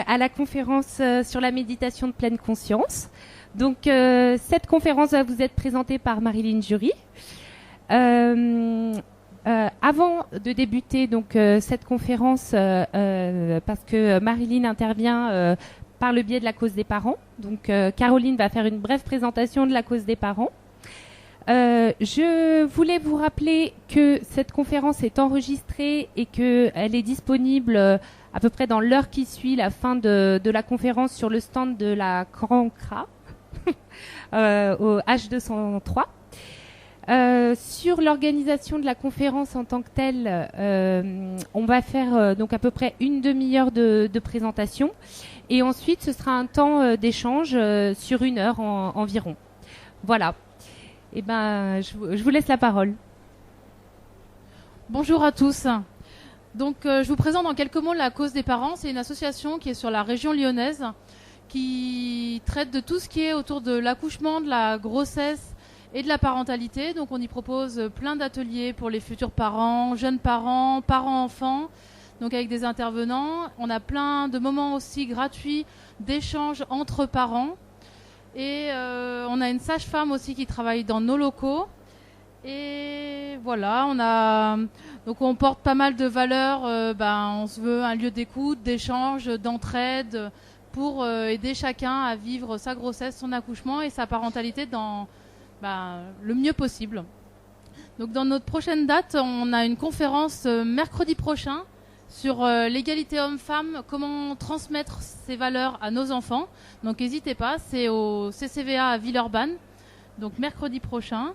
à la conférence sur la méditation de pleine conscience. Donc, cette conférence va vous être présentée par Marilyn Jury. Avant de débuter donc cette conférence, parce que Marilyn intervient par le biais de la cause des parents, donc Caroline va faire une brève présentation de la cause des parents. Je voulais vous rappeler que cette conférence est enregistrée et qu'elle est disponible à peu près dans l'heure qui suit la fin de la conférence sur le stand de la Grand Cra au H203. Sur l'organisation de la conférence en tant que telle, on va faire donc à peu près une demi-heure de présentation et ensuite ce sera un temps d'échange sur 1 heure environ. Voilà. Eh ben, je vous laisse la parole. Bonjour à tous. Donc, je vous présente en quelques mots la cause des parents. C'est une association qui est sur la région lyonnaise qui traite de tout ce qui est autour de l'accouchement, de la grossesse et de la parentalité. Donc, on y propose plein d'ateliers pour les futurs parents, jeunes parents, parents-enfants, donc avec des intervenants. On a plein de moments aussi gratuits d'échanges entre parents. Et on a une sage-femme aussi qui travaille dans nos locaux. Et voilà, donc on porte pas mal de valeurs. On se veut un lieu d'écoute, d'échange, d'entraide pour aider chacun à vivre sa grossesse, son accouchement et sa parentalité dans le mieux possible. Donc dans notre prochaine date, on a une conférence mercredi prochain sur l'égalité homme-femme, comment transmettre ces valeurs à nos enfants. Donc n'hésitez pas, c'est au CCVA à Villeurbanne, donc mercredi prochain.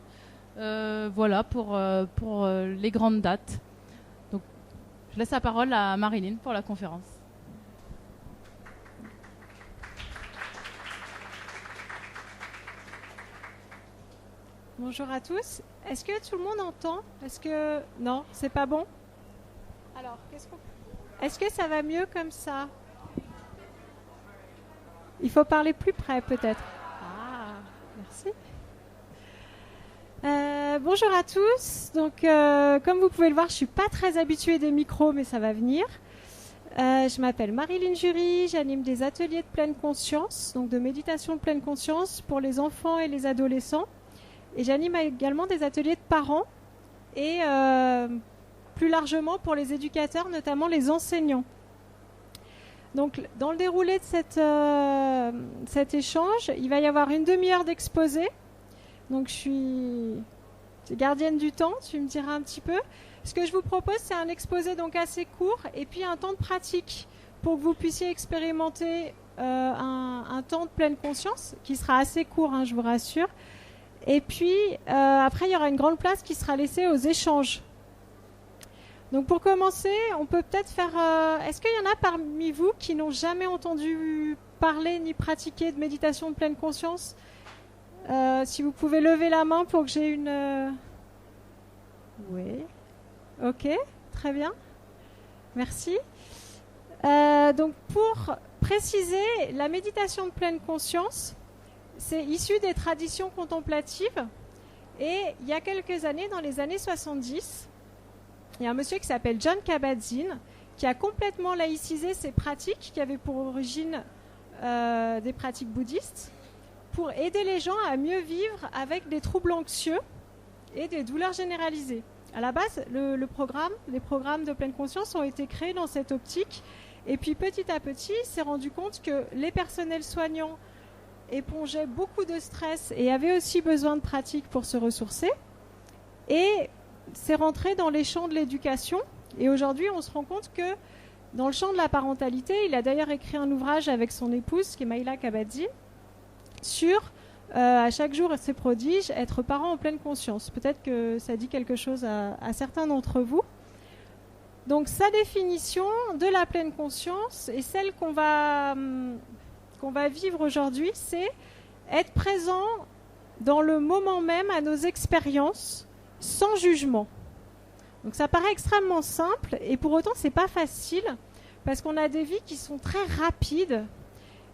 Voilà pour les grandes dates. Donc je laisse la parole à Marilyn pour la conférence. Bonjour à tous. Est-ce que tout le monde entend ? Non, c'est pas bon ? Alors, est-ce que ça va mieux comme ça ? Il faut parler plus près peut-être. Ah, merci. Bonjour à tous. Donc, comme vous pouvez le voir, je suis pas très habituée des micros, mais ça va venir. Je m'appelle Marilyn Jury, j'anime des ateliers de pleine conscience, donc de méditation de pleine conscience pour les enfants et les adolescents. Et j'anime également des ateliers de parents et plus largement pour les éducateurs, notamment les enseignants. Donc, dans le déroulé de cet échange, il va y avoir une demi-heure d'exposé. Donc, je suis gardienne du temps, tu me diras un petit peu. Ce que je vous propose, c'est un exposé donc assez court et puis un temps de pratique pour que vous puissiez expérimenter un temps de pleine conscience qui sera assez court, hein, je vous rassure. Et puis, après, il y aura une grande place qui sera laissée aux échanges. Donc, pour commencer, on peut peut-être faire... est-ce qu'il y en a parmi vous qui n'ont jamais entendu parler ni pratiquer de méditation de pleine conscience ? Si vous pouvez lever la main pour que j'ai une... Oui. Ok, très bien. Merci. Donc, pour préciser, la méditation de pleine conscience... c'est issu des traditions contemplatives et il y a quelques années, dans les années 70, il y a un monsieur qui s'appelle Jon Kabat-Zinn qui a complètement laïcisé ces pratiques qui avaient pour origine des pratiques bouddhistes pour aider les gens à mieux vivre avec des troubles anxieux et des douleurs généralisées. À la base, les programmes de pleine conscience ont été créés dans cette optique et puis petit à petit, il s'est rendu compte que les personnels soignants épongeait beaucoup de stress et avait aussi besoin de pratique pour se ressourcer. Et c'est rentré dans les champs de l'éducation. Et aujourd'hui, on se rend compte que dans le champ de la parentalité, il a d'ailleurs écrit un ouvrage avec son épouse, qui est Maïla Kabat-Zinn, sur à chaque jour ses prodiges, être parent en pleine conscience. Peut-être que ça dit quelque chose à certains d'entre vous. Donc sa définition de la pleine conscience et celle qu'on va vivre aujourd'hui, c'est être présent dans le moment même à nos expériences sans jugement. Donc ça paraît extrêmement simple et pour autant c'est pas facile parce qu'on a des vies qui sont très rapides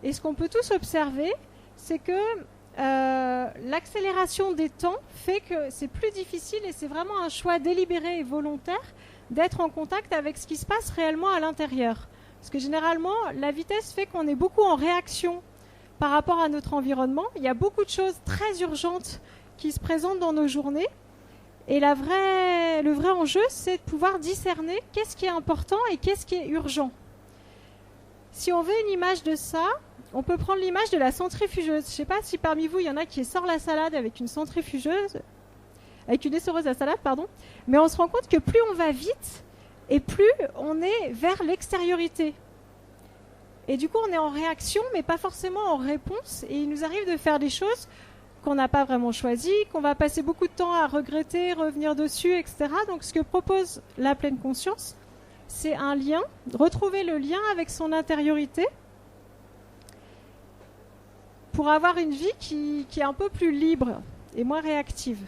et ce qu'on peut tous observer, c'est que l'accélération des temps fait que c'est plus difficile et c'est vraiment un choix délibéré et volontaire d'être en contact avec ce qui se passe réellement à l'intérieur. Parce que généralement, la vitesse fait qu'on est beaucoup en réaction par rapport à notre environnement. Il y a beaucoup de choses très urgentes qui se présentent dans nos journées. Et le vrai enjeu, c'est de pouvoir discerner qu'est-ce qui est important et qu'est-ce qui est urgent. Si on veut une image de ça, on peut prendre l'image de la centrifugeuse. Je ne sais pas si parmi vous, il y en a qui sort la salade avec une centrifugeuse, avec une essoreuse à salade, pardon. Mais on se rend compte que plus on va vite et plus on est vers l'extériorité. Et du coup, on est en réaction, mais pas forcément en réponse. Et il nous arrive de faire des choses qu'on n'a pas vraiment choisies, qu'on va passer beaucoup de temps à regretter, revenir dessus, etc. Donc, ce que propose la pleine conscience, c'est un lien, retrouver le lien avec son intériorité pour avoir une vie qui est un peu plus libre et moins réactive.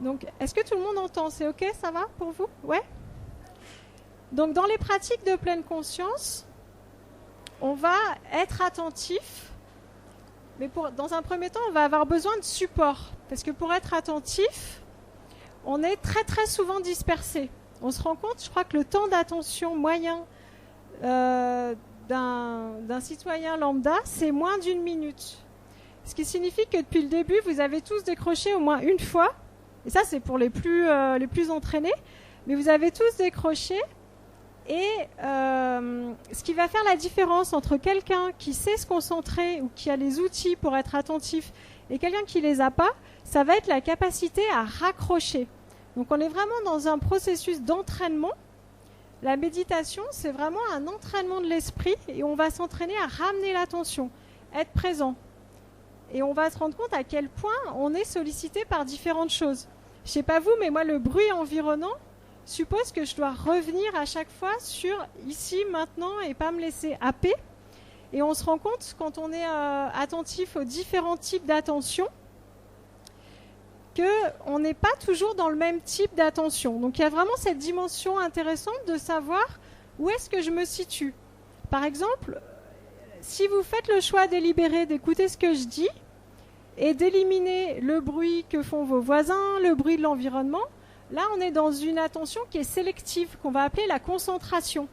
Donc, est-ce que tout le monde entend? C'est OK, ça va pour vous? Ouais. Donc, dans les pratiques de pleine conscience, on va être attentif, mais dans un premier temps, on va avoir besoin de support. Parce que pour être attentif, on est très très souvent dispersé. On se rend compte, je crois que le temps d'attention moyen d'un citoyen lambda, c'est moins d'1 minute. Ce qui signifie que depuis le début, vous avez tous décroché au moins une fois. Et ça, c'est pour les plus entraînés. Mais vous avez tous décroché. Et ce qui va faire la différence entre quelqu'un qui sait se concentrer ou qui a les outils pour être attentif et quelqu'un qui ne les a pas, ça va être la capacité à raccrocher. Donc on est vraiment dans un processus d'entraînement. La méditation, c'est vraiment un entraînement de l'esprit et on va s'entraîner à ramener l'attention, être présent. Et on va se rendre compte à quel point on est sollicité par différentes choses. Je ne sais pas vous, mais moi, le bruit environnant suppose que je dois revenir à chaque fois sur ici, maintenant, et pas me laisser happer. Et on se rend compte, quand on est attentif aux différents types d'attention, qu'on n'est pas toujours dans le même type d'attention. Donc il y a vraiment cette dimension intéressante de savoir où est-ce que je me situe. Par exemple, si vous faites le choix délibéré d'écouter ce que je dis et d'éliminer le bruit que font vos voisins, le bruit de l'environnement, là on est dans une attention qui est sélective, qu'on va appeler la concentration.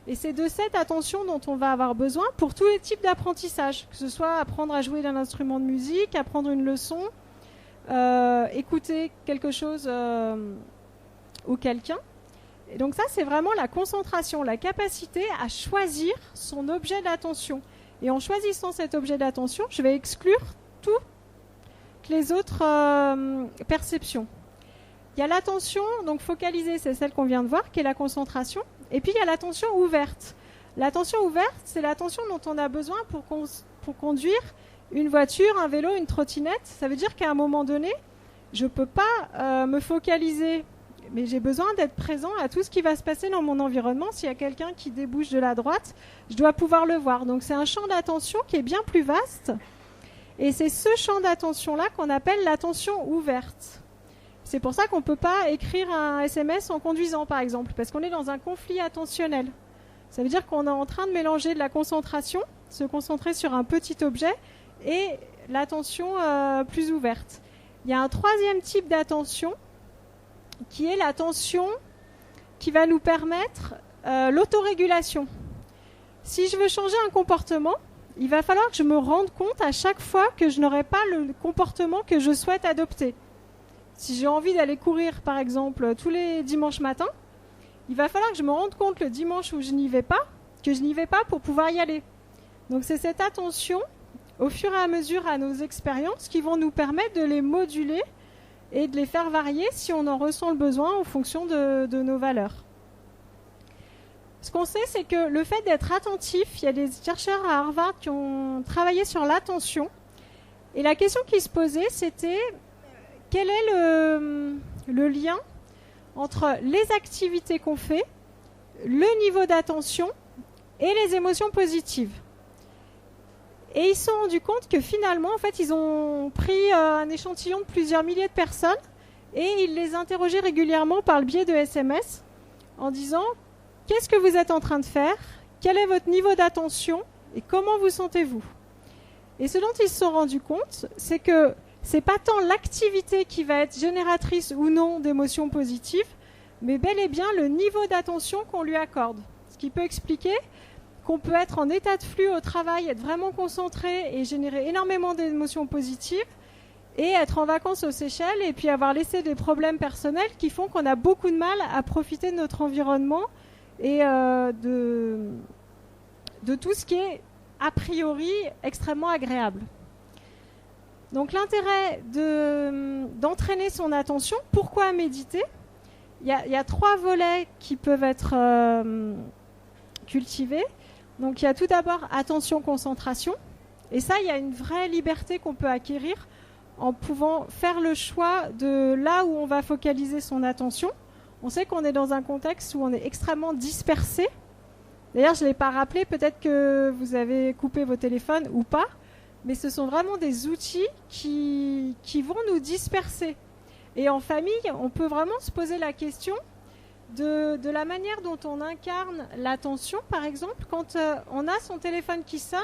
Et c'est de cette attention dont on va avoir besoin pour tous les types d'apprentissage, que ce soit apprendre à jouer d'un instrument de musique, apprendre une leçon, écouter quelque chose ou quelqu'un. Et donc ça, c'est vraiment la concentration, la capacité à choisir son objet d'attention. Et en choisissant cet objet d'attention, je vais exclure toutes les autres perceptions. Il y a l'attention, donc focalisée, c'est celle qu'on vient de voir, qui est la concentration. Et puis il y a l'attention ouverte. L'attention ouverte, c'est l'attention dont on a besoin pour conduire une voiture, un vélo, une trottinette. Ça veut dire qu'à un moment donné, je ne peux pas me focaliser, mais j'ai besoin d'être présent à tout ce qui va se passer dans mon environnement. S'il y a quelqu'un qui débouche de la droite, je dois pouvoir le voir. Donc c'est un champ d'attention qui est bien plus vaste. Et c'est ce champ d'attention-là qu'on appelle l'attention ouverte. C'est pour ça qu'on ne peut pas écrire un SMS en conduisant, par exemple, parce qu'on est dans un conflit attentionnel. Ça veut dire qu'on est en train de mélanger de la concentration, se concentrer sur un petit objet, et l'attention plus ouverte. Il y a un troisième type d'attention, qui est l'attention qui va nous permettre l'autorégulation. Si je veux changer un comportement, il va falloir que je me rende compte à chaque fois que je n'aurai pas le comportement que je souhaite adopter. Si j'ai envie d'aller courir, par exemple, tous les dimanches matins, il va falloir que je me rende compte le dimanche où je n'y vais pas, que je n'y vais pas pour pouvoir y aller. Donc c'est cette attention, au fur et à mesure à nos expériences, qui vont nous permettre de les moduler et de les faire varier si on en ressent le besoin en fonction de nos valeurs. Ce qu'on sait, c'est que le fait d'être attentif, il y a des chercheurs à Harvard qui ont travaillé sur l'attention, et la question qui se posait, c'était quel est le lien entre les activités qu'on fait, le niveau d'attention et les émotions positives. Et ils se sont rendus compte que finalement, en fait, ils ont pris un échantillon de plusieurs milliers de personnes et ils les interrogeaient régulièrement par le biais de SMS en disant « Qu'est-ce que vous êtes en train de faire ? Quel est votre niveau d'attention ? Et comment vous sentez-vous » Et ce dont ils se sont rendus compte, c'est que c'est pas tant l'activité qui va être génératrice ou non d'émotions positives, mais bel et bien le niveau d'attention qu'on lui accorde. Ce qui peut expliquer qu'on peut être en état de flux au travail, être vraiment concentré et générer énormément d'émotions positives, et être en vacances aux Seychelles et puis avoir laissé des problèmes personnels qui font qu'on a beaucoup de mal à profiter de notre environnement et de tout ce qui est a priori extrêmement agréable. Donc l'intérêt d'entraîner son attention, pourquoi méditer ? Il y a 3 volets qui peuvent être cultivés. Donc il y a tout d'abord attention, concentration. Et ça, il y a une vraie liberté qu'on peut acquérir en pouvant faire le choix de là où on va focaliser son attention. On sait qu'on est dans un contexte où on est extrêmement dispersé. D'ailleurs, je ne l'ai pas rappelé, peut-être que vous avez coupé vos téléphones ou pas, mais ce sont vraiment des outils qui vont nous disperser. Et en famille, on peut vraiment se poser la question de la manière dont on incarne l'attention. Par exemple, quand on a son téléphone qui sonne,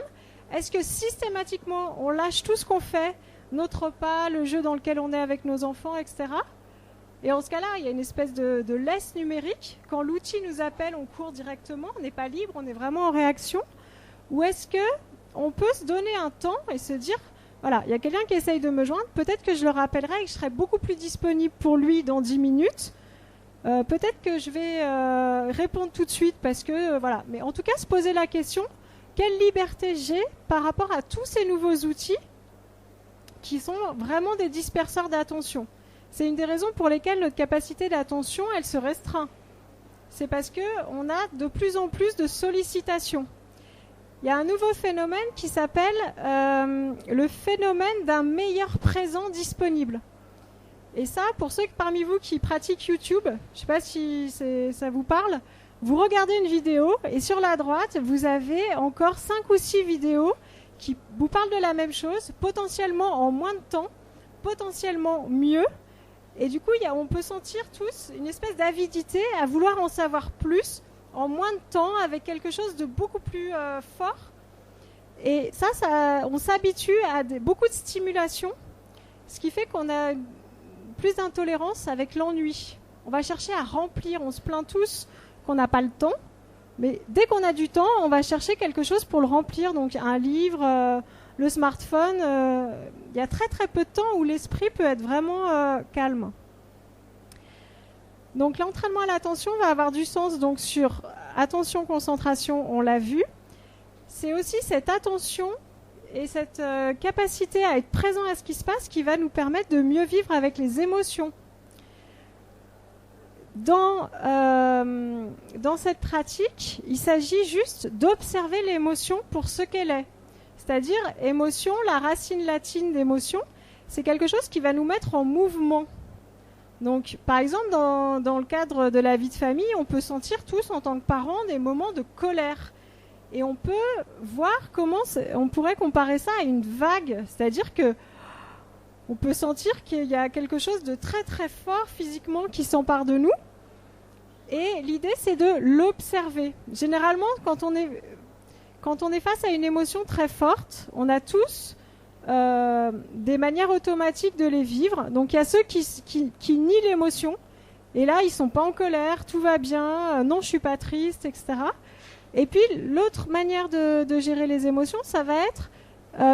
est-ce que systématiquement on lâche tout ce qu'on fait, notre repas, le jeu dans lequel on est avec nos enfants, etc. Et en ce cas-là, il y a une espèce de laisse numérique. Quand l'outil nous appelle, on court directement, on n'est pas libre, on est vraiment en réaction. Ou est-ce qu'on peut se donner un temps et se dire, voilà, il y a quelqu'un qui essaye de me joindre, peut-être que je le rappellerai et que je serai beaucoup plus disponible pour lui dans 10 minutes. Peut-être que je vais répondre tout de suite parce que, voilà. Mais en tout cas, se poser la question, quelle liberté j'ai par rapport à tous ces nouveaux outils qui sont vraiment des disperseurs d'attention. C'est une des raisons pour lesquelles notre capacité d'attention, elle se restreint. C'est parce qu'on a de plus en plus de sollicitations. Il y a un nouveau phénomène qui s'appelle le phénomène d'un meilleur présent disponible. Et ça, pour ceux parmi vous qui pratiquent YouTube, je ne sais pas si ça vous parle, vous regardez une vidéo et sur la droite, vous avez encore 5 ou 6 vidéos qui vous parlent de la même chose, potentiellement en moins de temps, potentiellement mieux. Et du coup, on peut sentir tous une espèce d'avidité à vouloir en savoir plus en moins de temps avec quelque chose de beaucoup plus fort. Et ça, on s'habitue à beaucoup de stimulation, ce qui fait qu'on a plus d'intolérance avec l'ennui. On va chercher à remplir, on se plaint tous qu'on n'a pas le temps, mais dès qu'on a du temps, on va chercher quelque chose pour le remplir, donc un livre, le smartphone. Il y a très très peu de temps où l'esprit peut être vraiment calme. Donc l'entraînement à l'attention va avoir du sens donc sur attention, concentration, on l'a vu. C'est aussi cette attention et cette capacité à être présent à ce qui se passe qui va nous permettre de mieux vivre avec les émotions. Dans cette pratique, il s'agit juste d'observer l'émotion pour ce qu'elle est. C'est-à-dire, émotion, la racine latine d'émotion, c'est quelque chose qui va nous mettre en mouvement. Donc, par exemple, dans le cadre de la vie de famille, on peut sentir tous, en tant que parents, des moments de colère. Et on peut voir comment on pourrait comparer ça à une vague. C'est-à-dire que on peut sentir qu'il y a quelque chose de très très fort physiquement qui s'empare de nous. Et l'idée, c'est de l'observer. Généralement, quand on est face à une émotion très forte, on a tous des manières automatiques de les vivre. Donc il y a ceux qui nient l'émotion. Et là, ils ne sont pas en colère, tout va bien, non, je ne suis pas triste, etc. Et puis l'autre manière de gérer les émotions, ça va être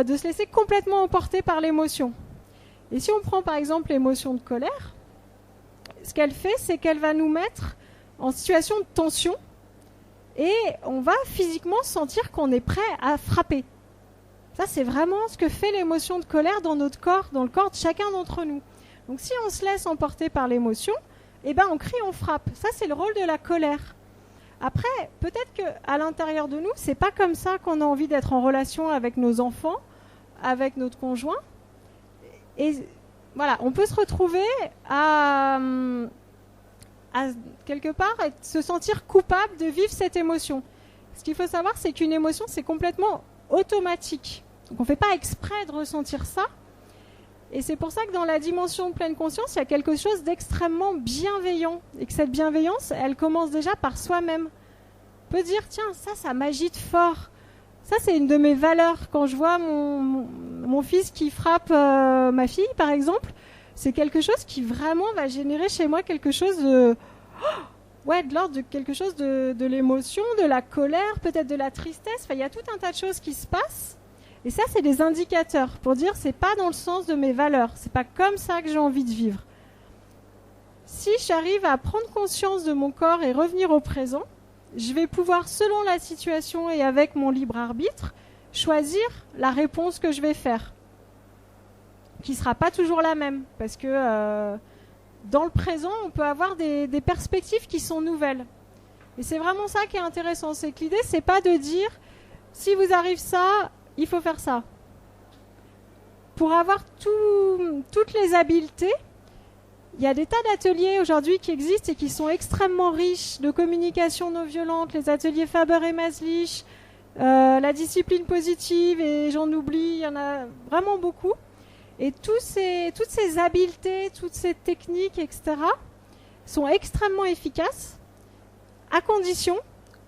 de se laisser complètement emporter par l'émotion. Et si on prend par exemple l'émotion de colère, ce qu'elle fait, c'est qu'elle va nous mettre en situation de tension et on va physiquement sentir qu'on est prêt à frapper. Ça, c'est vraiment ce que fait l'émotion de colère dans notre corps, dans le corps de chacun d'entre nous. Donc si on se laisse emporter par l'émotion, eh ben, on crie, on frappe. Ça, c'est le rôle de la colère. Après, peut-être qu'à l'intérieur de nous, c'est pas comme ça qu'on a envie d'être en relation avec nos enfants, avec notre conjoint. Et voilà, on peut se retrouver à quelque part se sentir coupable de vivre cette émotion. Ce qu'il faut savoir, c'est qu'une émotion, c'est complètement automatique. Donc on ne fait pas exprès de ressentir ça. Et c'est pour ça que dans la dimension de pleine conscience, il y a quelque chose d'extrêmement bienveillant. Et que cette bienveillance, elle commence déjà par soi-même. On peut dire, tiens, ça m'agite fort. Ça, c'est une de mes valeurs. Quand je vois mon fils qui frappe ma fille, par exemple, c'est quelque chose qui vraiment va générer chez moi quelque chose de... Oh, de l'ordre de quelque chose de l'émotion, de la colère, peut-être de la tristesse. Enfin, il y a tout un tas de choses qui se passent. Et ça, c'est des indicateurs pour dire c'est pas dans le sens de mes valeurs. C'est pas comme ça que j'ai envie de vivre. Si j'arrive à prendre conscience de mon corps et revenir au présent, je vais pouvoir, selon la situation et avec mon libre arbitre, choisir la réponse que je vais faire, qui ne sera pas toujours la même, parce que dans le présent, on peut avoir des perspectives qui sont nouvelles. Et c'est vraiment ça qui est intéressant, c'est que l'idée, c'est pas de dire, si vous arrive ça, il faut faire ça. Pour avoir toutes les habiletés, il y a des tas d'ateliers aujourd'hui qui existent et qui sont extrêmement riches de communication non violente, les ateliers Faber et Maslich, la discipline positive, et j'en oublie, il y en a vraiment beaucoup. Et toutes ces habiletés, toutes ces techniques, etc., sont extrêmement efficaces, à condition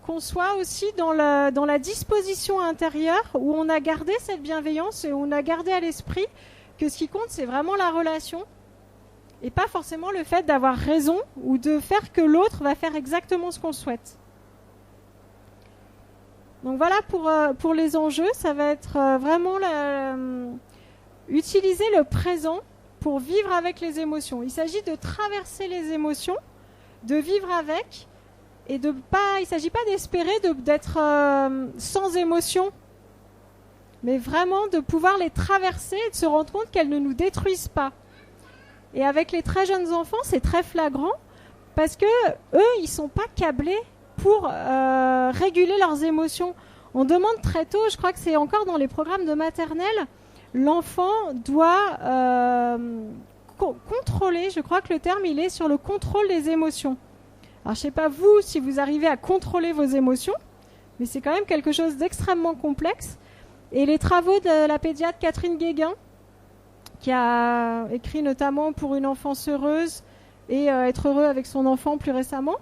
qu'on soit aussi dans la disposition intérieure où on a gardé cette bienveillance et où on a gardé à l'esprit que ce qui compte, c'est vraiment la relation et pas forcément le fait d'avoir raison ou de faire que l'autre va faire exactement ce qu'on souhaite. Donc voilà pour les enjeux, ça va être vraiment utiliser le présent pour vivre avec les émotions. Il s'agit de traverser les émotions, de vivre avec, et il ne s'agit pas d'espérer d'être sans émotion, mais vraiment de pouvoir les traverser et de se rendre compte qu'elles ne nous détruisent pas. Et avec les très jeunes enfants, c'est très flagrant, parce que eux, ils ne sont pas câblés pour réguler leurs émotions. On demande très tôt, je crois que c'est encore dans les programmes de maternelle, l'enfant doit contrôler, je crois que le terme il est sur le contrôle des émotions. Alors je ne sais pas vous si vous arrivez à contrôler vos émotions, mais c'est quand même quelque chose d'extrêmement complexe. Et les travaux de la pédiatre Catherine Guéguin, qui a écrit notamment pour une enfance heureuse et être heureux avec son enfant plus récemment,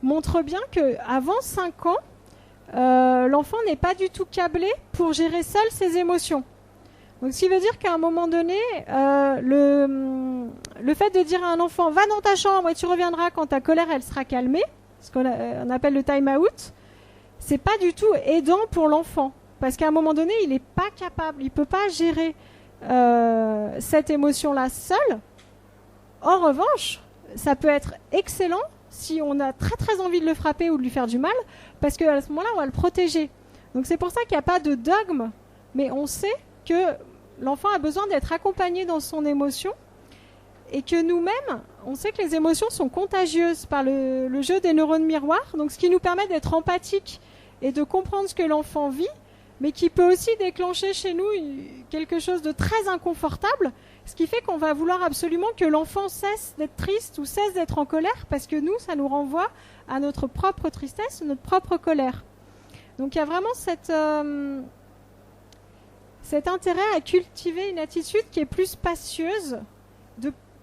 montrent bien qu'avant 5 ans, l'enfant n'est pas du tout câblé pour gérer seul ses émotions. Donc, ce qui veut dire qu'à un moment donné, le fait de dire à un enfant « va dans ta chambre et tu reviendras quand ta colère elle sera calmée », ce qu'on appelle le time-out, c'est pas du tout aidant pour l'enfant. Parce qu'à un moment donné, il n'est pas capable, il ne peut pas gérer cette émotion-là seul. En revanche, ça peut être excellent si on a très très envie de le frapper ou de lui faire du mal, parce qu'à ce moment-là, on va le protéger. Donc c'est pour ça qu'il n'y a pas de dogme, mais on sait que l'enfant a besoin d'être accompagné dans son émotion et que nous-mêmes, on sait que les émotions sont contagieuses par le jeu des neurones miroirs, donc ce qui nous permet d'être empathique et de comprendre ce que l'enfant vit, mais qui peut aussi déclencher chez nous quelque chose de très inconfortable, ce qui fait qu'on va vouloir absolument que l'enfant cesse d'être triste ou cesse d'être en colère, parce que nous, ça nous renvoie à notre propre tristesse, notre propre colère. Donc il y a vraiment cet intérêt à cultiver une attitude qui est plus spacieuse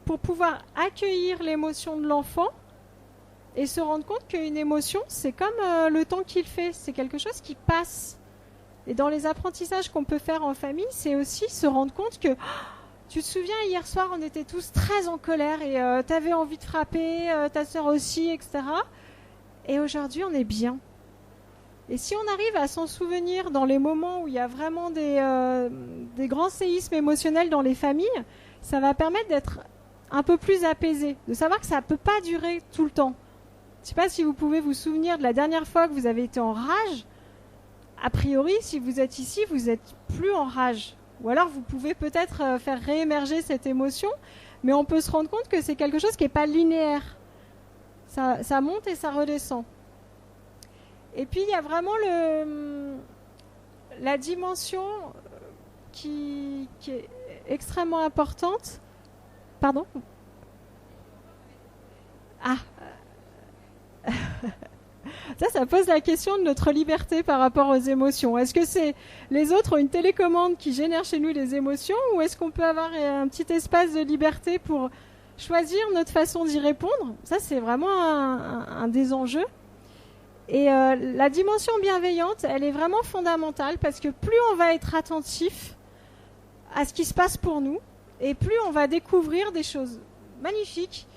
pour pouvoir accueillir l'émotion de l'enfant et se rendre compte qu'une émotion, c'est comme le temps qu'il fait, c'est quelque chose qui passe. Et dans les apprentissages qu'on peut faire en famille, c'est aussi se rendre compte que tu te souviens, hier soir, on était tous très en colère et tu avais envie de frapper, ta sœur aussi, etc. Et aujourd'hui, on est bien. Et si on arrive à s'en souvenir dans les moments où il y a vraiment des grands séismes émotionnels dans les familles, ça va permettre d'être un peu plus apaisé, de savoir que ça ne peut pas durer tout le temps. Je ne sais pas si vous pouvez vous souvenir de la dernière fois que vous avez été en rage. A priori, si vous êtes ici, vous n'êtes plus en rage. Ou alors, vous pouvez peut-être faire réémerger cette émotion, mais on peut se rendre compte que c'est quelque chose qui n'est pas linéaire. Ça monte et ça redescend. Et puis, il y a vraiment la dimension qui est extrêmement importante. Pardon ? Ah ça pose la question de notre liberté par rapport aux émotions. Est-ce que c'est les autres ont une télécommande qui génère chez nous des émotions, ou est-ce qu'on peut avoir un petit espace de liberté pour choisir notre façon d'y répondre ? Ça, c'est vraiment un des enjeux. Et la dimension bienveillante, elle est vraiment fondamentale, parce que plus on va être attentif à ce qui se passe pour nous, et plus on va découvrir des choses magnifiques,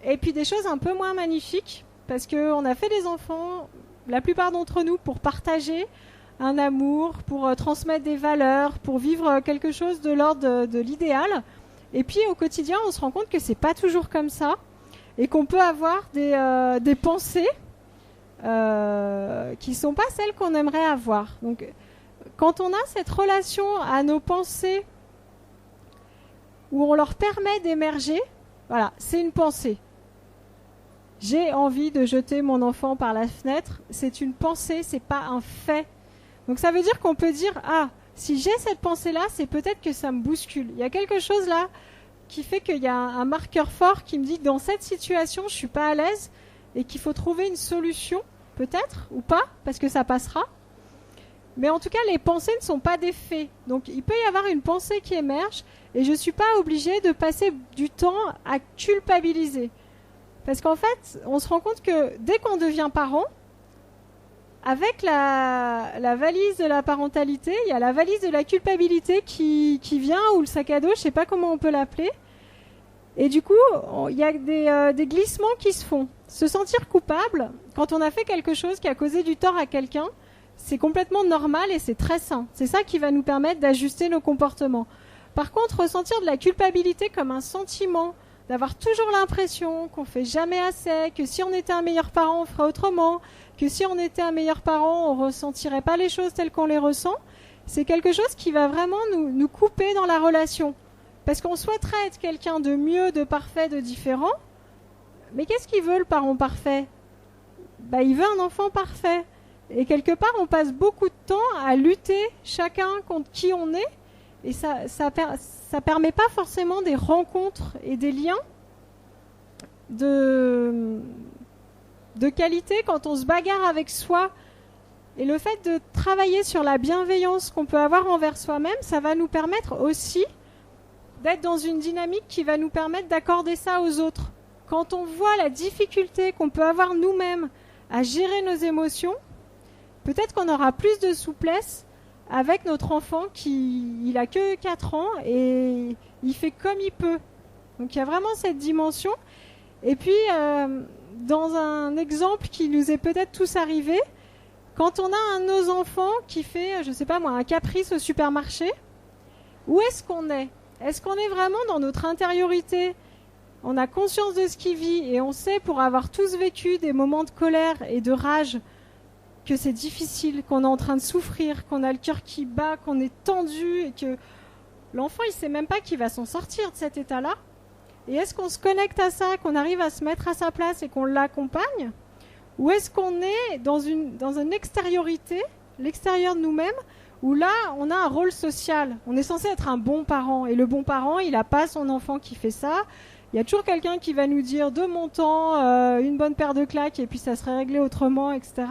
et puis des choses un peu moins magnifiques, parce qu'on a fait des enfants, la plupart d'entre nous, pour partager un amour, pour transmettre des valeurs, pour vivre quelque chose de l'ordre de l'idéal. Et puis au quotidien, on se rend compte que c'est pas toujours comme ça, et qu'on peut avoir des pensées qui sont pas celles qu'on aimerait avoir. Donc, quand on a cette relation à nos pensées, où on leur permet d'émerger, voilà, c'est une pensée. J'ai envie de jeter mon enfant par la fenêtre, c'est une pensée, c'est pas un fait. Donc ça veut dire qu'on peut dire, ah, si j'ai cette pensée-là, c'est peut-être que ça me bouscule. Il y a quelque chose là qui fait qu'il y a un marqueur fort qui me dit que dans cette situation, je suis pas à l'aise et qu'il faut trouver une solution, peut-être, ou pas, parce que ça passera. Mais en tout cas, les pensées ne sont pas des faits. Donc il peut y avoir une pensée qui émerge et je ne suis pas obligée de passer du temps à culpabiliser. Parce qu'en fait, on se rend compte que dès qu'on devient parent, avec la valise de la parentalité, il y a la valise de la culpabilité qui vient, ou le sac à dos, je ne sais pas comment on peut l'appeler. Et du coup, il y a des glissements qui se font. Se sentir coupable, quand on a fait quelque chose qui a causé du tort à quelqu'un, c'est complètement normal et c'est très sain. C'est ça qui va nous permettre d'ajuster nos comportements. Par contre, ressentir de la culpabilité comme un sentiment, d'avoir toujours l'impression qu'on fait jamais assez, que si on était un meilleur parent, on ferait autrement, que si on était un meilleur parent, on ressentirait pas les choses telles qu'on les ressent, c'est quelque chose qui va vraiment nous couper dans la relation. Parce qu'on souhaiterait être quelqu'un de mieux, de parfait, de différent, mais qu'est-ce qu'il veut le parent parfait ? Il veut un enfant parfait. Et quelque part, on passe beaucoup de temps à lutter chacun contre qui on est, et ça permet pas forcément des rencontres et des liens de qualité quand on se bagarre avec soi. Et le fait de travailler sur la bienveillance qu'on peut avoir envers soi-même, ça va nous permettre aussi d'être dans une dynamique qui va nous permettre d'accorder ça aux autres. Quand on voit la difficulté qu'on peut avoir nous-mêmes à gérer nos émotions, peut-être qu'on aura plus de souplesse avec notre enfant il a que 4 ans et il fait comme il peut. Donc il y a vraiment cette dimension. Et puis, dans un exemple qui nous est peut-être tous arrivé, quand on a un de nos enfants qui fait, je sais pas moi, un caprice au supermarché, où est-ce qu'on est ? Est-ce qu'on est vraiment dans notre intériorité ? On a conscience de ce qu'il vit et on sait, pour avoir tous vécu des moments de colère et de rage, que c'est difficile, qu'on est en train de souffrir, qu'on a le cœur qui bat, qu'on est tendu et que l'enfant, il sait même pas qu'il va s'en sortir de cet état-là. Et est-ce qu'on se connecte à ça, qu'on arrive à se mettre à sa place et qu'on l'accompagne ? Ou est-ce qu'on est dans une extériorité, l'extérieur de nous-mêmes, où là, on a un rôle social. On est censé être un bon parent. Et le bon parent, il n'a pas son enfant qui fait ça. Il y a toujours quelqu'un qui va nous dire de mon temps, une bonne paire de claques, et puis ça serait réglé autrement, etc.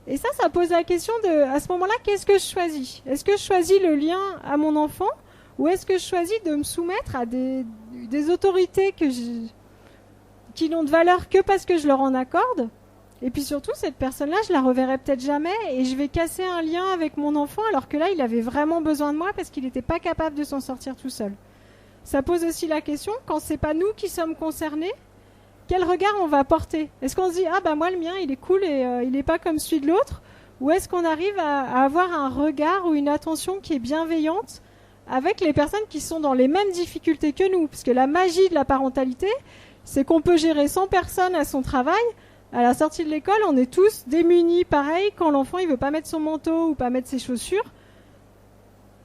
Et ça pose la question de, à ce moment-là, qu'est-ce que je choisis ? Est-ce que je choisis le lien à mon enfant ? Ou est-ce que je choisis de me soumettre à des autorités qui n'ont de valeur que parce que je leur en accorde ? Et puis surtout, cette personne-là, je la reverrai peut-être jamais et je vais casser un lien avec mon enfant alors que là, il avait vraiment besoin de moi parce qu'il n'était pas capable de s'en sortir tout seul. Ça pose aussi la question, quand c'est pas nous qui sommes concernés, quel regard on va porter ? Est-ce qu'on se dit, ah bah moi le mien, il est cool et il n'est pas comme celui de l'autre ? Ou est-ce qu'on arrive à avoir un regard ou une attention qui est bienveillante avec les personnes qui sont dans les mêmes difficultés que nous ? Parce que la magie de la parentalité, c'est qu'on peut gérer 100 personnes à son travail. À la sortie de l'école, on est tous démunis, pareil, quand l'enfant il veut pas mettre son manteau ou pas mettre ses chaussures.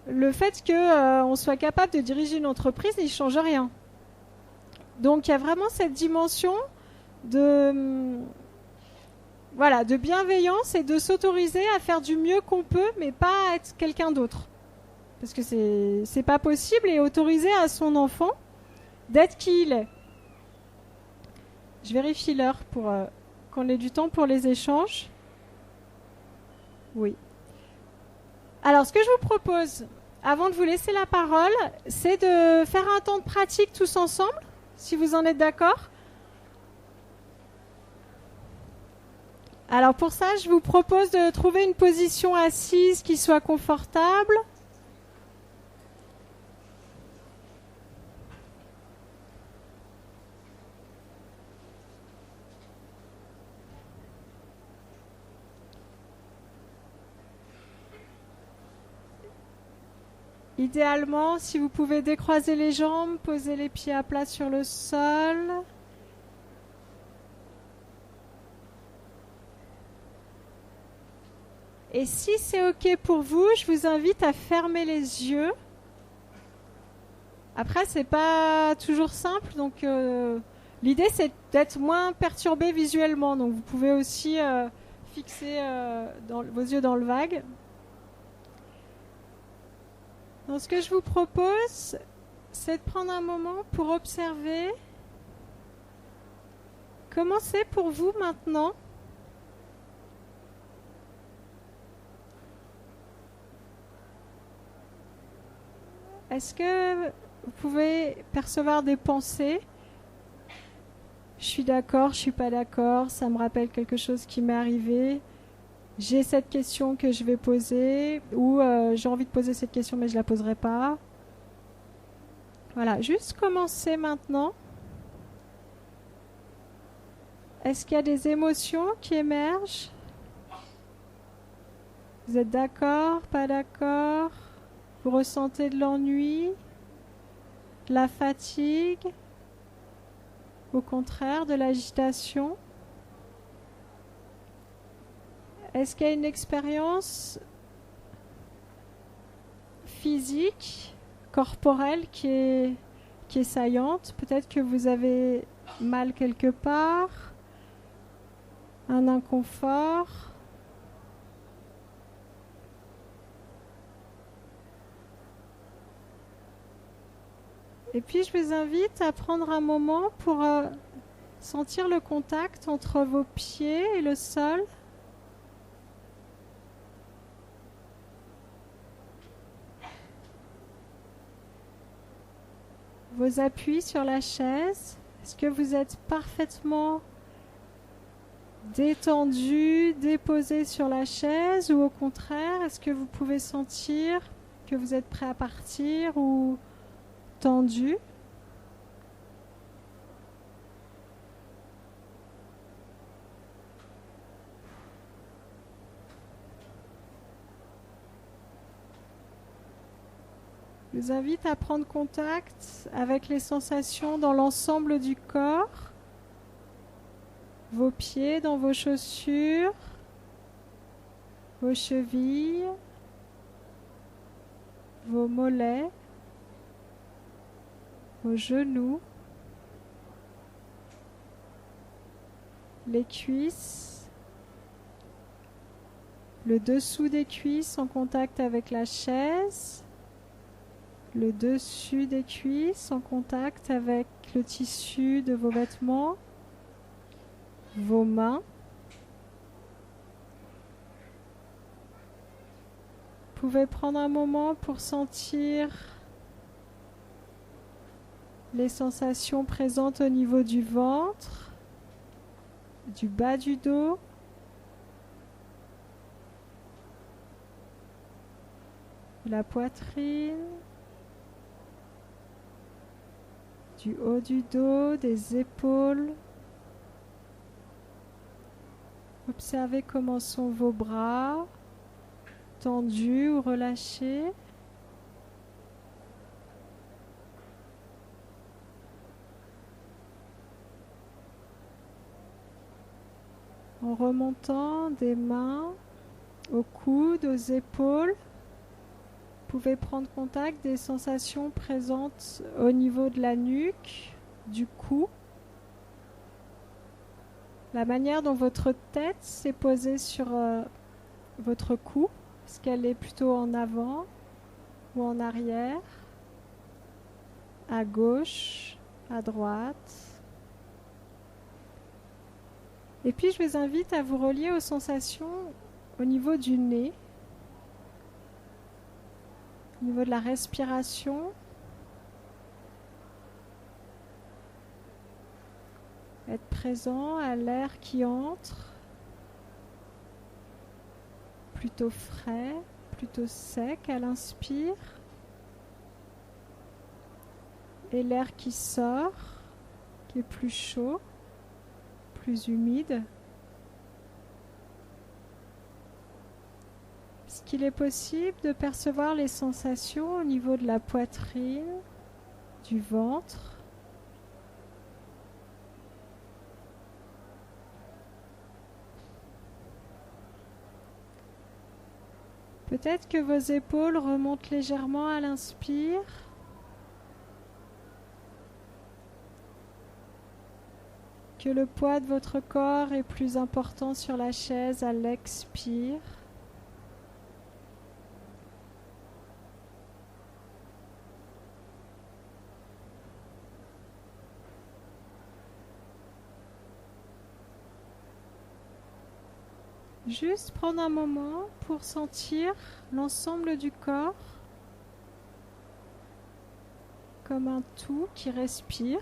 Le fait qu'on soit capable de diriger une entreprise, il ne change rien. Donc il y a vraiment cette dimension de bienveillance et de s'autoriser à faire du mieux qu'on peut, mais pas à être quelqu'un d'autre. Parce que c'est pas possible, et autoriser à son enfant d'être qui il est. Je vérifie l'heure pour qu'on ait du temps pour les échanges. Oui. Alors, ce que je vous propose, avant de vous laisser la parole, c'est de faire un temps de pratique tous ensemble, si vous en êtes d'accord. Alors, pour ça, je vous propose de trouver une position assise qui soit confortable. Idéalement, si vous pouvez décroiser les jambes, poser les pieds à plat sur le sol. Et si c'est OK pour vous, je vous invite à fermer les yeux. Après, c'est pas toujours simple, donc l'idée c'est d'être moins perturbé visuellement. Donc vous pouvez aussi fixer vos yeux dans le vague. Donc ce que je vous propose, c'est de prendre un moment pour observer comment c'est pour vous maintenant. Est-ce que vous pouvez percevoir des pensées? Je suis d'accord, je suis pas d'accord, ça me rappelle quelque chose qui m'est arrivé. J'ai cette question que je vais poser, ou j'ai envie de poser cette question mais je la poserai pas. Voilà, juste commencer maintenant. Est-ce qu'il y a des émotions qui émergent? Vous êtes d'accord, pas d'accord? Vous ressentez de l'ennui, de la fatigue, au contraire, de l'agitation? Est-ce qu'il y a une expérience physique, corporelle qui est saillante? Peut-être que vous avez mal quelque part, un inconfort. Et puis je vous invite à prendre un moment pour sentir le contact entre vos pieds et le sol. Vos appuis sur la chaise. Est-ce que vous êtes parfaitement détendu, déposé sur la chaise, ou au contraire, est-ce que vous pouvez sentir que vous êtes prêt à partir ou tendu? Je vous invite à prendre contact avec les sensations dans l'ensemble du corps, vos pieds dans vos chaussures, vos chevilles, vos mollets, vos genoux, les cuisses, le dessous des cuisses en contact avec la chaise, le dessus des cuisses en contact avec le tissu de vos vêtements, vos mains. Vous pouvez prendre un moment pour sentir les sensations présentes au niveau du ventre, du bas du dos, de la poitrine, du haut du dos, des épaules. Observez comment sont vos bras, tendus ou relâchés. En remontant des mains aux coudes, aux épaules, vous pouvez prendre contact des sensations présentes au niveau de la nuque, du cou. La manière dont votre tête s'est posée sur votre cou, est-ce qu'elle est plutôt en avant ou en arrière, à gauche, à droite? Et puis je vous invite à vous relier aux sensations au niveau du nez, au niveau de la respiration. Être présent à l'air qui entre, plutôt frais, plutôt sec à l'inspire, et l'air qui sort, qui est plus chaud, plus humide. Ce qui qu'il est possible de percevoir les sensations au niveau de la poitrine, du ventre. Peut-être que vos épaules remontent légèrement à l'inspire. Que le poids de votre corps est plus important sur la chaise à l'expire. Juste prendre un moment pour sentir l'ensemble du corps comme un tout qui respire.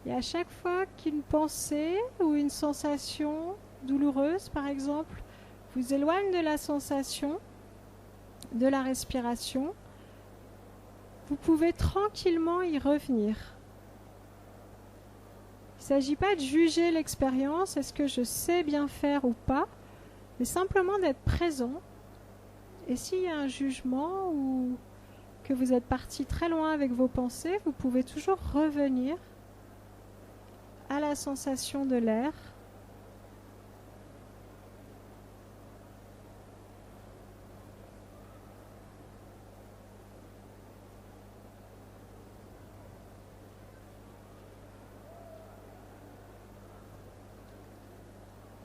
Et à chaque fois qu'une pensée ou une sensation douloureuse, par exemple, vous éloigne de la sensation, de la respiration, vous pouvez tranquillement y revenir. Il ne s'agit pas de juger l'expérience, est-ce que je sais bien faire ou pas, mais simplement d'être présent. Et s'il y a un jugement ou que vous êtes parti très loin avec vos pensées, vous pouvez toujours revenir à la sensation de l'air.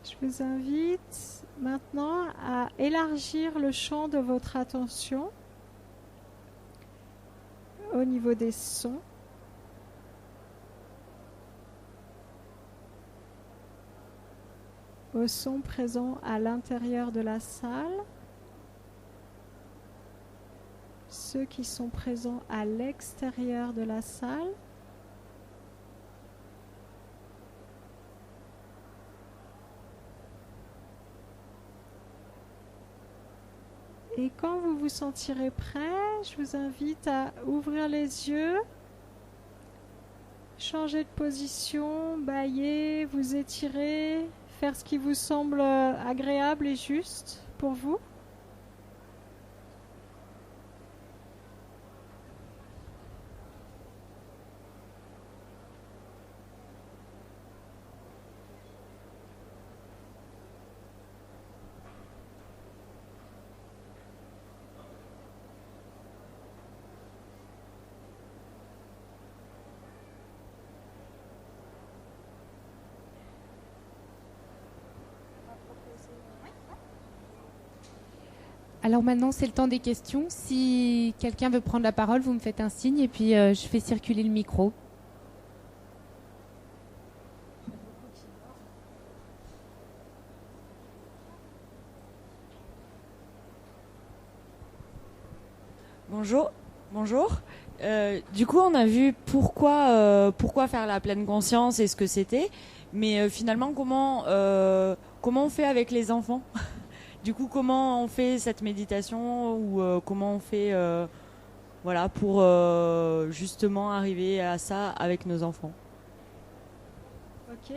Je vous invite maintenant à élargir le champ de votre attention au niveau des sons. Aux sons présents à l'intérieur de la salle, ceux qui sont présents à l'extérieur de la salle. Et quand vous vous sentirez prêt, je vous invite à ouvrir les yeux, changer de position, bâiller, vous étirer, faire ce qui vous semble agréable et juste pour vous. Alors maintenant, c'est le temps des questions. Si quelqu'un veut prendre la parole, vous me faites un signe et puis je fais circuler le micro. Bonjour. Du coup, on a vu pourquoi faire la pleine conscience et ce que c'était, mais finalement, comment on fait avec les enfants? Du coup, comment on fait cette méditation ou comment on fait pour justement arriver à ça avec nos enfants? Ok.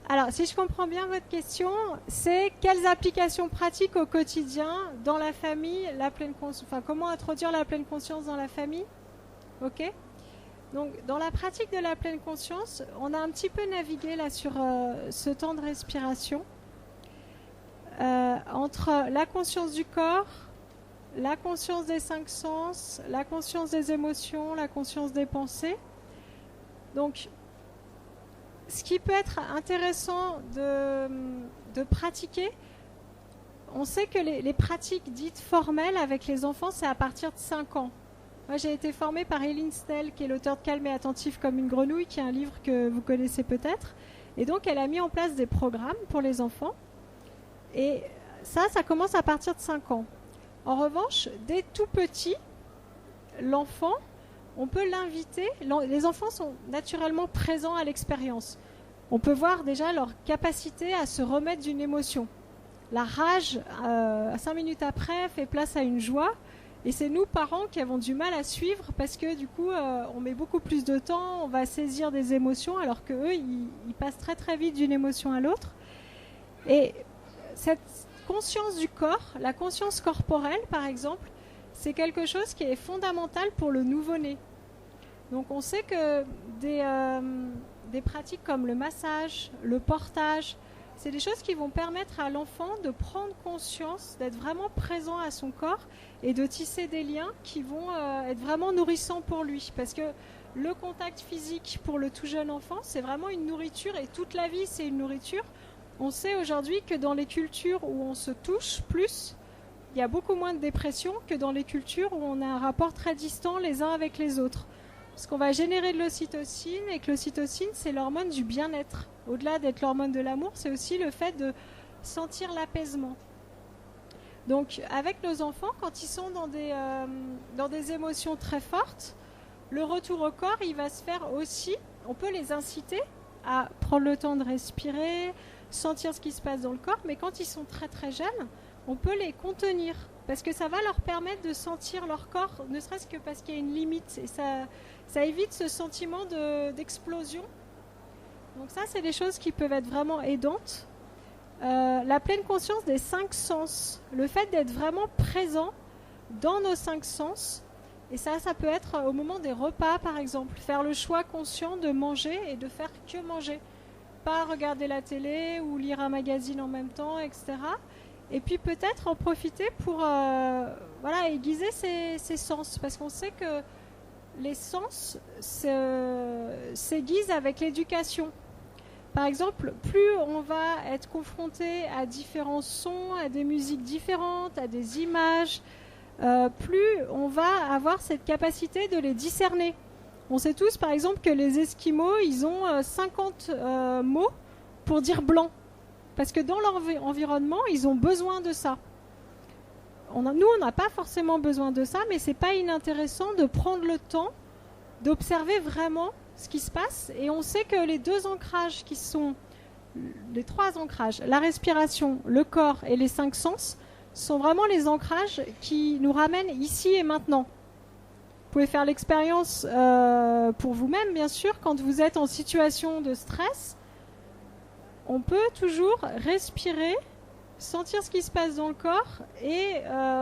Alors, si je comprends bien votre question, c'est quelles applications pratiques au quotidien dans la famille, comment introduire la pleine conscience dans la famille? Ok. Donc, dans la pratique de la pleine conscience, on a un petit peu navigué là sur ce temps de respiration. Entre la conscience du corps, la conscience des 5 sens, la conscience des émotions, la conscience des pensées. Donc, ce qui peut être intéressant de pratiquer, on sait que les pratiques dites formelles avec les enfants, c'est à partir de 5 ans. Moi, j'ai été formée par Eileen Snell, qui est l'auteur de Calme et attentif comme une grenouille, qui est un livre que vous connaissez peut-être. Et donc, elle a mis en place des programmes pour les enfants. Et ça commence à partir de 5 ans. En revanche, dès tout petit, l'enfant, on peut l'inviter. Les enfants sont naturellement présents à l'expérience. On peut voir déjà leur capacité à se remettre d'une émotion. La rage, 5 minutes après, fait place à une joie. Et c'est nous, parents, qui avons du mal à suivre parce que du coup, on met beaucoup plus de temps, on va saisir des émotions, alors qu'eux, ils passent très très vite d'une émotion à l'autre. Et cette conscience du corps, la conscience corporelle, par exemple, c'est quelque chose qui est fondamental pour le nouveau-né. Donc on sait que des pratiques comme le massage, le portage, c'est des choses qui vont permettre à l'enfant de prendre conscience, d'être vraiment présent à son corps et de tisser des liens qui vont être vraiment nourrissants pour lui. Parce que le contact physique pour le tout jeune enfant, c'est vraiment une nourriture et toute la vie, c'est une nourriture. On sait aujourd'hui que dans les cultures où on se touche plus, il y a beaucoup moins de dépression que dans les cultures où on a un rapport très distant les uns avec les autres. Parce qu'on va générer de l'ocytocine, et que l'ocytocine, c'est l'hormone du bien-être. Au-delà d'être l'hormone de l'amour, c'est aussi le fait de sentir l'apaisement. Donc, avec nos enfants, quand ils sont dans des émotions très fortes, le retour au corps, il va se faire aussi. On peut les inciter à prendre le temps de respirer, sentir ce qui se passe dans le corps, mais quand ils sont très très jeunes, on peut les contenir. Parce que ça va leur permettre de sentir leur corps, ne serait-ce que parce qu'il y a une limite. Et ça évite ce sentiment d'explosion. Donc ça, c'est des choses qui peuvent être vraiment aidantes. La pleine conscience des 5 sens. Le fait d'être vraiment présent dans nos 5 sens. Et ça peut être au moment des repas, par exemple. Faire le choix conscient de manger et de faire que manger. Pas regarder la télé ou lire un magazine en même temps, etc. Et puis peut-être en profiter pour aiguiser ses sens. Parce qu'on sait que les sens s'aiguisent avec l'éducation. Par exemple, plus on va être confronté à différents sons, à des musiques différentes, à des images, plus on va avoir cette capacité de les discerner. On sait tous, par exemple, que les Esquimaux, ils ont 50 mots pour dire blanc. Parce que dans leur environnement, ils ont besoin de ça. Nous, on n'a pas forcément besoin de ça, mais c'est pas inintéressant de prendre le temps d'observer vraiment ce qui se passe. Et on sait que les 2 ancrages qui sont les 3 ancrages, la respiration, le corps et les 5 sens, sont vraiment les ancrages qui nous ramènent ici et maintenant. Vous pouvez faire l'expérience pour vous-même, bien sûr, quand vous êtes en situation de stress. On peut toujours respirer, sentir ce qui se passe dans le corps et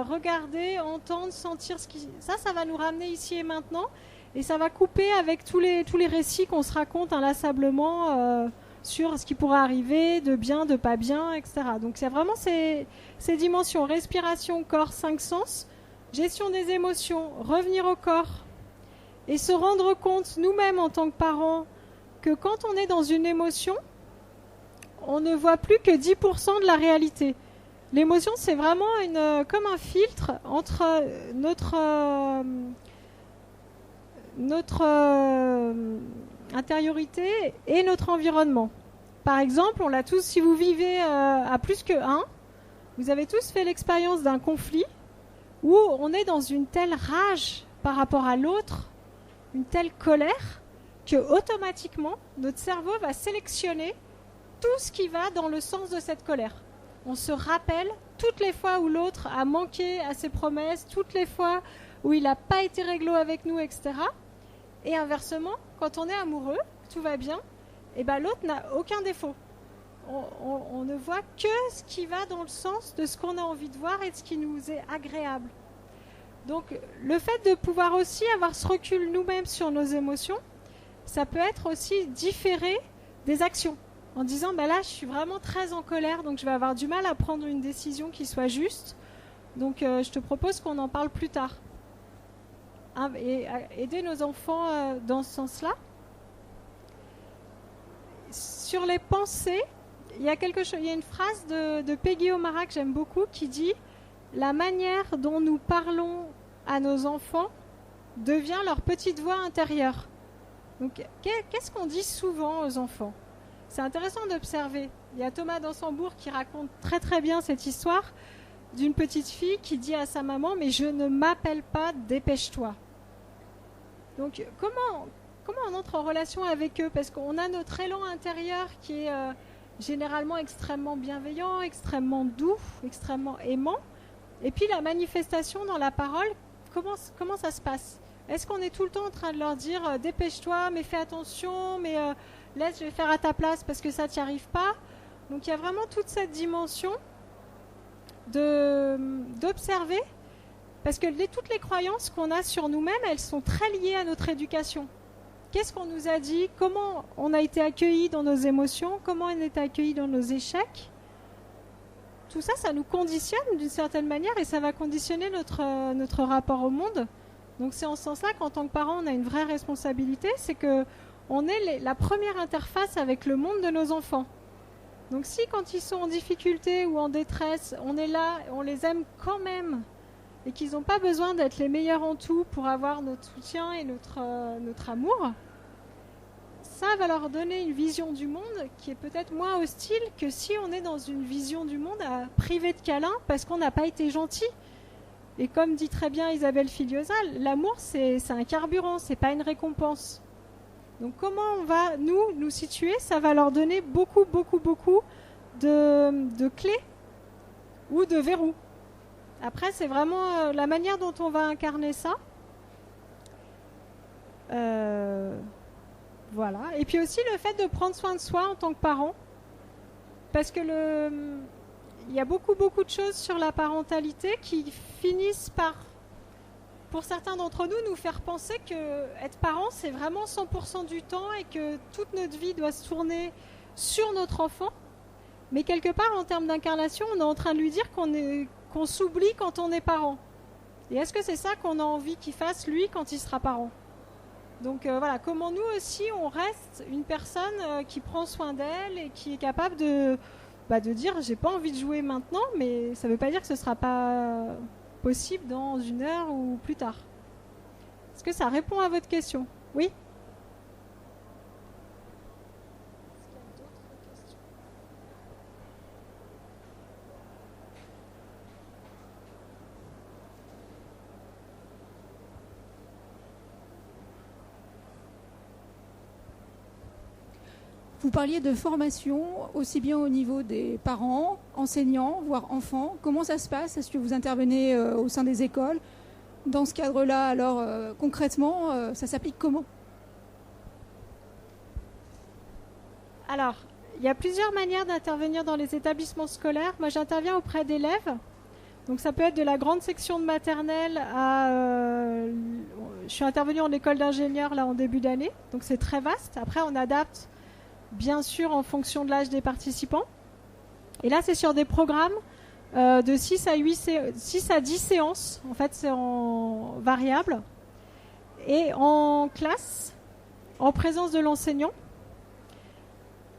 regarder, entendre, sentir ce qui... Ça va nous ramener ici et maintenant et ça va couper avec tous les récits qu'on se raconte inlassablement sur ce qui pourrait arriver, de bien, de pas bien, etc. Donc c'est vraiment ces dimensions, respiration, corps, 5 sens, gestion des émotions, revenir au corps et se rendre compte nous-mêmes en tant que parents que quand on est dans une émotion, on ne voit plus que 10% de la réalité. L'émotion, c'est vraiment comme un filtre entre notre intériorité et notre environnement. Par exemple, on l'a tous, si vous vivez à plus que 1, vous avez tous fait l'expérience d'un conflit où on est dans une telle rage par rapport à l'autre, une telle colère, que automatiquement, notre cerveau va sélectionner tout ce qui va dans le sens de cette colère. On se rappelle toutes les fois où l'autre a manqué à ses promesses, toutes les fois où il n'a pas été réglo avec nous, etc. Et inversement, quand on est amoureux, tout va bien, et ben l'autre n'a aucun défaut. On ne voit que ce qui va dans le sens de ce qu'on a envie de voir et de ce qui nous est agréable. Donc le fait de pouvoir aussi avoir ce recul nous-mêmes sur nos émotions, ça peut être aussi différer des actions. En disant, là, je suis vraiment très en colère, donc je vais avoir du mal à prendre une décision qui soit juste. Donc, je te propose qu'on en parle plus tard. Et aider nos enfants dans ce sens-là. Sur les pensées, il y a une phrase de Peggy O'Mara que j'aime beaucoup qui dit « La manière dont nous parlons à nos enfants devient leur petite voix intérieure. » Donc, qu'est-ce qu'on dit souvent aux enfants ? C'est intéressant d'observer. Il y a Thomas d'Ansembourg qui raconte très très bien cette histoire d'une petite fille qui dit à sa maman « Mais je ne m'appelle pas, dépêche-toi ». Donc comment on entre en relation avec eux? Parce qu'on a notre élan intérieur qui est généralement extrêmement bienveillant, extrêmement doux, extrêmement aimant. Et puis la manifestation dans la parole, comment ça se passe? Est-ce qu'on est tout le temps en train de leur dire dépêche-toi, mais fais attention, mais laisse, je vais faire à ta place parce que ça t'y arrive pas? Donc il y a vraiment toute cette dimension d'observer, parce que toutes les croyances qu'on a sur nous-mêmes, elles sont très liées à notre éducation. Qu'est-ce qu'on nous a dit? Comment on a été accueillis dans nos émotions? Comment on a été accueillis dans nos échecs? Tout ça, ça nous conditionne d'une certaine manière et ça va conditionner notre rapport au monde. Donc c'est en ce sens-là qu'en tant que parent, on a une vraie responsabilité, c'est qu'on est la première interface avec le monde de nos enfants. Donc si quand ils sont en difficulté ou en détresse, on est là, on les aime quand même, et qu'ils n'ont pas besoin d'être les meilleurs en tout pour avoir notre soutien et notre amour, ça va leur donner une vision du monde qui est peut-être moins hostile que si on est dans une vision du monde à priver de câlins parce qu'on n'a pas été gentil. Et comme dit très bien Isabelle Filiosa, l'amour c'est un carburant, c'est pas une récompense. Donc comment on va nous situer, ça va leur donner beaucoup de clés ou de verrous. Après, c'est vraiment la manière dont on va incarner ça. Voilà. Et puis aussi le fait de prendre soin de soi en tant que parent. Parce que il y a beaucoup de choses sur la parentalité qui finissent par, pour certains d'entre nous, nous faire penser que être parent, c'est vraiment 100% du temps et que toute notre vie doit se tourner sur notre enfant. Mais quelque part, en termes d'incarnation, on est en train de lui dire qu'on s'oublie quand on est parent. Et est-ce que c'est ça qu'on a envie qu'il fasse, lui, quand il sera parent? Donc voilà, comment nous aussi, on reste une personne qui prend soin d'elle et qui est capable de dire « j'ai pas envie de jouer maintenant », mais ça ne veut pas dire que ce ne sera pas possible dans 1 heure ou plus tard. Est-ce que ça répond à votre question? Oui? Vous parliez de formation, aussi bien au niveau des parents, enseignants, voire enfants. Comment ça se passe? Est-ce que vous intervenez au sein des écoles? Dans ce cadre-là, alors, concrètement, ça s'applique comment? Alors, il y a plusieurs manières d'intervenir dans les établissements scolaires. Moi, j'interviens auprès d'élèves. Donc, ça peut être de la grande section de maternelle à... je suis intervenue en école d'ingénieur, là, en début d'année. Donc, c'est très vaste. Après, on adapte bien sûr en fonction de l'âge des participants. Et là, c'est sur des programmes de 6 à 10 séances. En fait, c'est en variable. Et en classe, en présence de l'enseignant.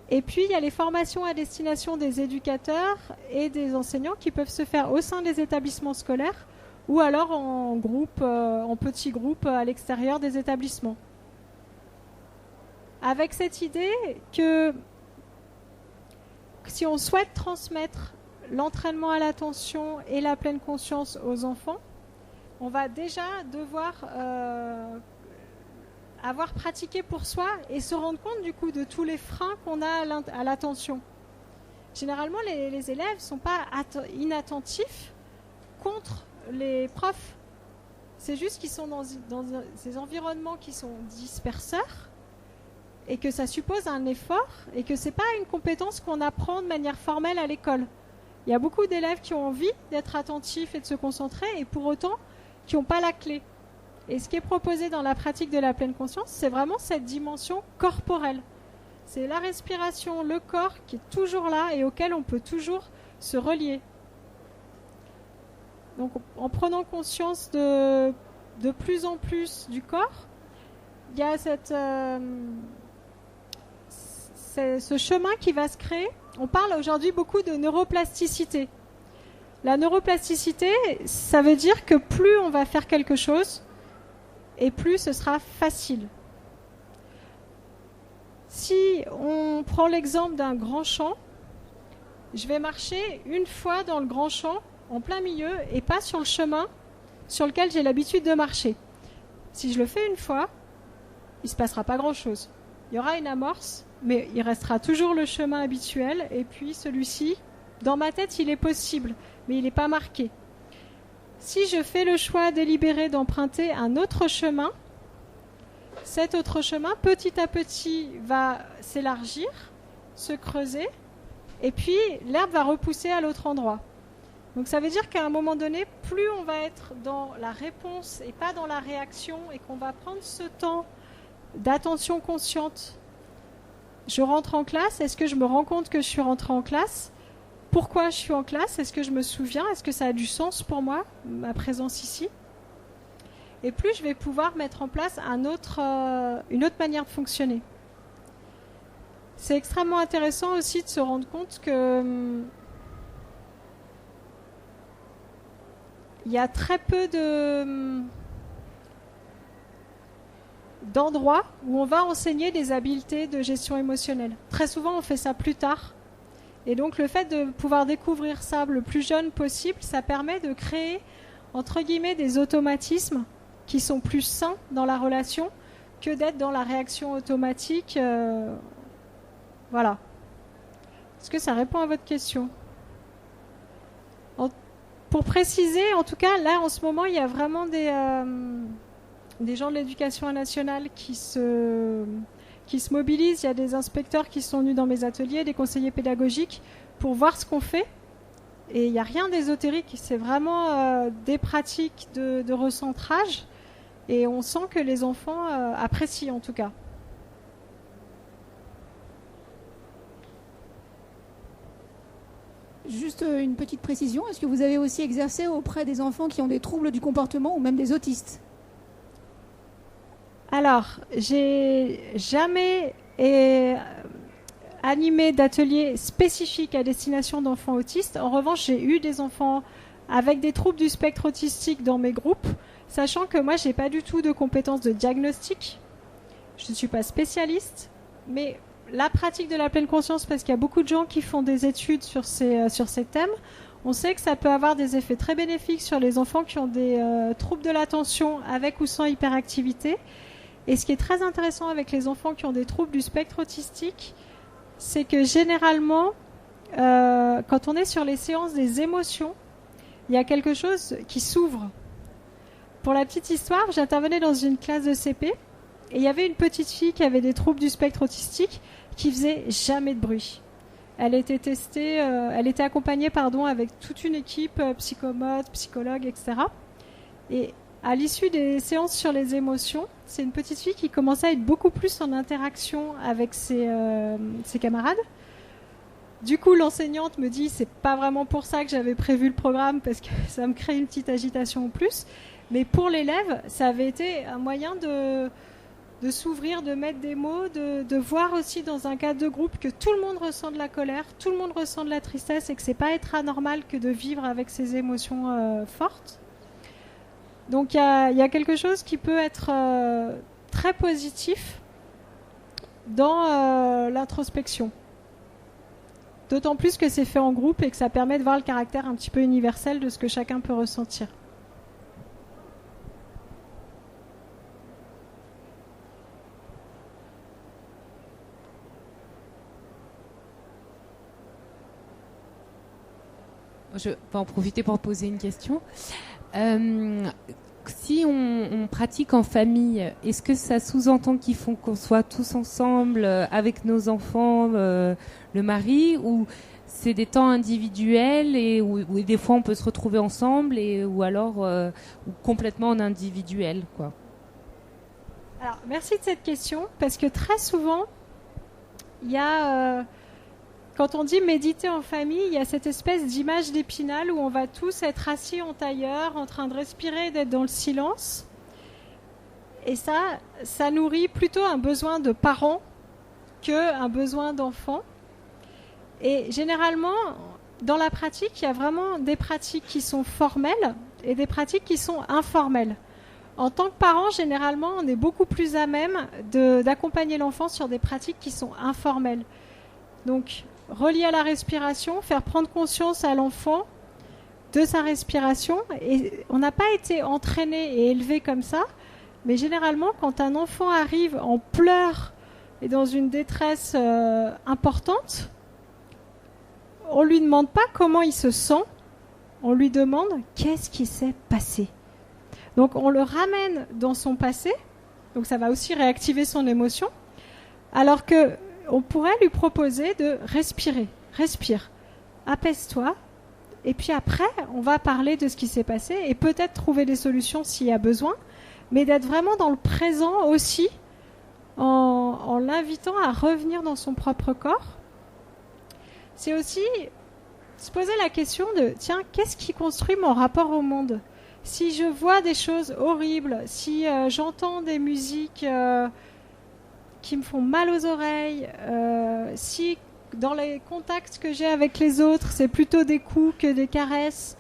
Et puis, il y a les formations à destination des éducateurs et des enseignants qui peuvent se faire au sein des établissements scolaires ou alors en groupe, en petits groupes à l'extérieur des établissements. Avec cette idée que si on souhaite transmettre l'entraînement à l'attention et la pleine conscience aux enfants, on va déjà devoir avoir pratiqué pour soi et se rendre compte du coup de tous les freins qu'on a à l'attention. Généralement, les élèves ne sont pas inattentifs contre les profs. C'est juste qu'ils sont dans ces environnements qui sont disperseurs et que ça suppose un effort et que ce n'est pas une compétence qu'on apprend de manière formelle à l'école. Il y a beaucoup d'élèves qui ont envie d'être attentifs et de se concentrer et pour autant qui n'ont pas la clé. Et ce qui est proposé dans la pratique de la pleine conscience, c'est vraiment cette dimension corporelle. C'est la respiration, le corps qui est toujours là et auquel on peut toujours se relier. Donc en prenant conscience de plus en plus du corps, il y a ce chemin qui va se créer. On parle aujourd'hui beaucoup de neuroplasticité. La neuroplasticité, ça veut dire que plus on va faire quelque chose, et plus ce sera facile. Si on prend l'exemple d'un grand champ, je vais marcher une fois dans le grand champ, en plein milieu, et pas sur le chemin sur lequel j'ai l'habitude de marcher. Si je le fais une fois, il ne se passera pas grand-chose. Il y aura une amorce, mais il restera toujours le chemin habituel. Et puis celui-ci, dans ma tête, il est possible, mais il n'est pas marqué. Si je fais le choix délibéré d'emprunter un autre chemin, cet autre chemin, petit à petit, va s'élargir, se creuser, et puis l'herbe va repousser à l'autre endroit. Donc ça veut dire qu'à un moment donné, plus on va être dans la réponse et pas dans la réaction, et qu'on va prendre ce temps d'attention consciente. Je rentre en classe, est-ce que je me rends compte que je suis rentrée en classe ? Pourquoi je suis en classe ? Est-ce que je me souviens ? Est-ce que ça a du sens pour moi, ma présence ici ? Et plus je vais pouvoir mettre en place une autre manière de fonctionner. C'est extrêmement intéressant aussi de se rendre compte que il y a très peu d'endroits où on va enseigner des habiletés de gestion émotionnelle. Très souvent, on fait ça plus tard. Et donc, le fait de pouvoir découvrir ça le plus jeune possible, ça permet de créer, entre guillemets, des automatismes qui sont plus sains dans la relation que d'être dans la réaction automatique. Voilà. Est-ce que ça répond à votre question ? Pour préciser, en tout cas, là, en ce moment, il y a vraiment des gens de l'éducation nationale qui se mobilisent. Il y a des inspecteurs qui sont venus dans mes ateliers, des conseillers pédagogiques, pour voir ce qu'on fait. Et il n'y a rien d'ésotérique, c'est vraiment des pratiques de recentrage. Et on sent que les enfants apprécient, en tout cas. Juste une petite précision, est-ce que vous avez aussi exercé auprès des enfants qui ont des troubles du comportement ou même des autistes ? Alors, j'ai jamais animé d'ateliers spécifiques à destination d'enfants autistes. En revanche, j'ai eu des enfants avec des troubles du spectre autistique dans mes groupes, sachant que moi, je n'ai pas du tout de compétences de diagnostic. Je ne suis pas spécialiste, mais la pratique de la pleine conscience, parce qu'il y a beaucoup de gens qui font des études sur ces thèmes, on sait que ça peut avoir des effets très bénéfiques sur les enfants qui ont des troubles de l'attention avec ou sans hyperactivité. Et ce qui est très intéressant avec les enfants qui ont des troubles du spectre autistique, c'est que généralement, quand on est sur les séances des émotions, il y a quelque chose qui s'ouvre. Pour la petite histoire, j'intervenais dans une classe de CP, et il y avait une petite fille qui avait des troubles du spectre autistique qui faisait jamais de bruit. Elle était testée, elle était accompagnée avec toute une équipe, psychomote, psychologue, etc. Et à l'issue des séances sur les émotions, c'est une petite fille qui commençait à être beaucoup plus en interaction avec ses camarades. Du coup, l'enseignante me dit, c'est pas vraiment pour ça que j'avais prévu le programme, parce que ça me crée une petite agitation en plus. Mais pour l'élève, ça avait été un moyen de s'ouvrir, de mettre des mots, de voir aussi dans un cadre de groupe que tout le monde ressent de la colère, tout le monde ressent de la tristesse et que c'est pas être anormal que de vivre avec ces émotions fortes. Donc il y a quelque chose qui peut être très positif dans l'introspection. D'autant plus que c'est fait en groupe et que ça permet de voir le caractère un petit peu universel de ce que chacun peut ressentir. Je vais en profiter pour poser une question. Si on pratique en famille, est-ce que ça sous-entend qu'il faut qu'on soit tous ensemble avec nos enfants, le mari, ou c'est des temps individuels et où des fois on peut se retrouver ensemble ou alors ou complètement en individuel, quoi. Alors, merci de cette question, parce que très souvent, il y a... quand on dit méditer en famille, il y a cette espèce d'image d'Épinal où on va tous être assis en tailleur, en train de respirer, d'être dans le silence. Et ça nourrit plutôt un besoin de parents qu'un besoin d'enfants. Et généralement, dans la pratique, il y a vraiment des pratiques qui sont formelles et des pratiques qui sont informelles. En tant que parent, généralement, on est beaucoup plus à même d'accompagner l'enfant sur des pratiques qui sont informelles. Donc, relié à la respiration, faire prendre conscience à l'enfant de sa respiration. Et on n'a pas été entraîné et élevé comme ça. mais généralement, quand un enfant arrive en pleurs et dans une détresse importante, on ne lui demande pas comment il se sent, on lui demande qu'est-ce qui s'est passé. Donc on le ramène dans son passé, donc ça va aussi réactiver son émotion, alors qu'on pourrait lui proposer de respirer. Respire, apaise-toi, et puis après, on va parler de ce qui s'est passé et peut-être trouver des solutions s'il y a besoin, mais d'être vraiment dans le présent aussi, en l'invitant à revenir dans son propre corps. C'est aussi se poser la question de, tiens, qu'est-ce qui construit mon rapport au monde ? Si je vois des choses horribles, si j'entends des musiques qui me font mal aux oreilles, si dans les contacts que j'ai avec les autres, c'est plutôt des coups que des caresses,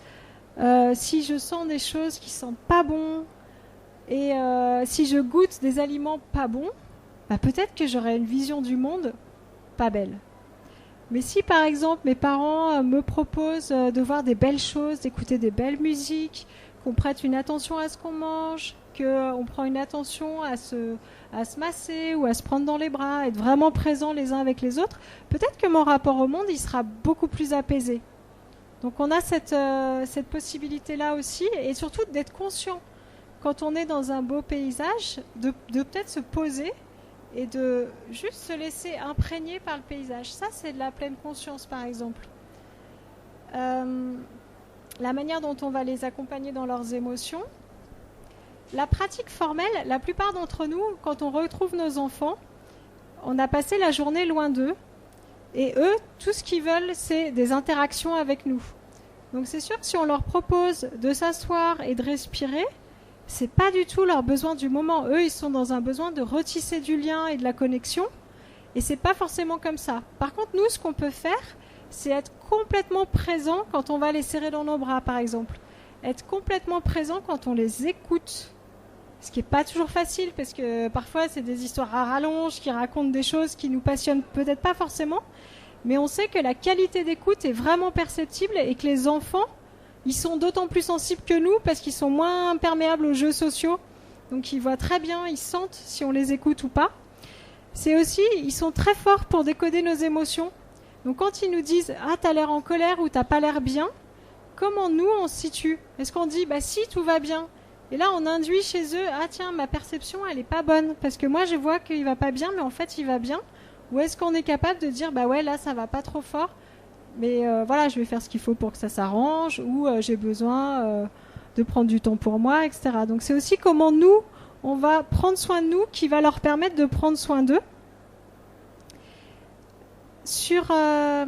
si je sens des choses qui sentent pas bon, et si je goûte des aliments pas bons, bah peut-être que j'aurai une vision du monde pas belle. Mais si par exemple mes parents me proposent de voir des belles choses, d'écouter des belles musiques, qu'on prête une attention à ce qu'on mange, qu'on prend une attention à se masser ou à se prendre dans les bras, être vraiment présents les uns avec les autres, peut-être que mon rapport au monde il sera beaucoup plus apaisé. Donc on a cette possibilité-là aussi, et surtout d'être conscient quand on est dans un beau paysage, de peut-être se poser et de juste se laisser imprégner par le paysage. Ça, c'est de la pleine conscience, par exemple. La manière dont on va les accompagner dans leurs émotions. La pratique formelle, la plupart d'entre nous, quand on retrouve nos enfants, on a passé la journée loin d'eux, et eux, tout ce qu'ils veulent, c'est des interactions avec nous. Donc c'est sûr que si on leur propose de s'asseoir et de respirer, c'est pas du tout leur besoin du moment. Eux, ils sont dans un besoin de retisser du lien et de la connexion, et c'est pas forcément comme ça. Par contre, nous, ce qu'on peut faire, c'est être complètement présent quand on va les serrer dans nos bras, par exemple. Être complètement présent quand on les écoute. Ce qui n'est pas toujours facile, parce que parfois, c'est des histoires à rallonge qui racontent des choses qui nous passionnent peut-être pas forcément, mais on sait que la qualité d'écoute est vraiment perceptible et que les enfants, ils sont d'autant plus sensibles que nous parce qu'ils sont moins perméables aux jeux sociaux. Donc ils voient très bien, ils sentent si on les écoute ou pas. C'est aussi, ils sont très forts pour décoder nos émotions. Donc quand ils nous disent « Ah, t'as l'air en colère » ou « T'as pas l'air bien », comment nous on se situe ? Est-ce qu'on dit « Bah si, tout va bien ». Et là on induit chez eux « Ah tiens, ma perception elle est pas bonne parce que moi je vois qu'il va pas bien mais en fait il va bien ». Ou est-ce qu'on est capable de dire « Bah ouais, là ça va pas trop fort ». Mais voilà, je vais faire ce qu'il faut pour que ça s'arrange, ou j'ai besoin de prendre du temps pour moi, etc. Donc c'est aussi comment nous, on va prendre soin de nous qui va leur permettre de prendre soin d'eux. Sur la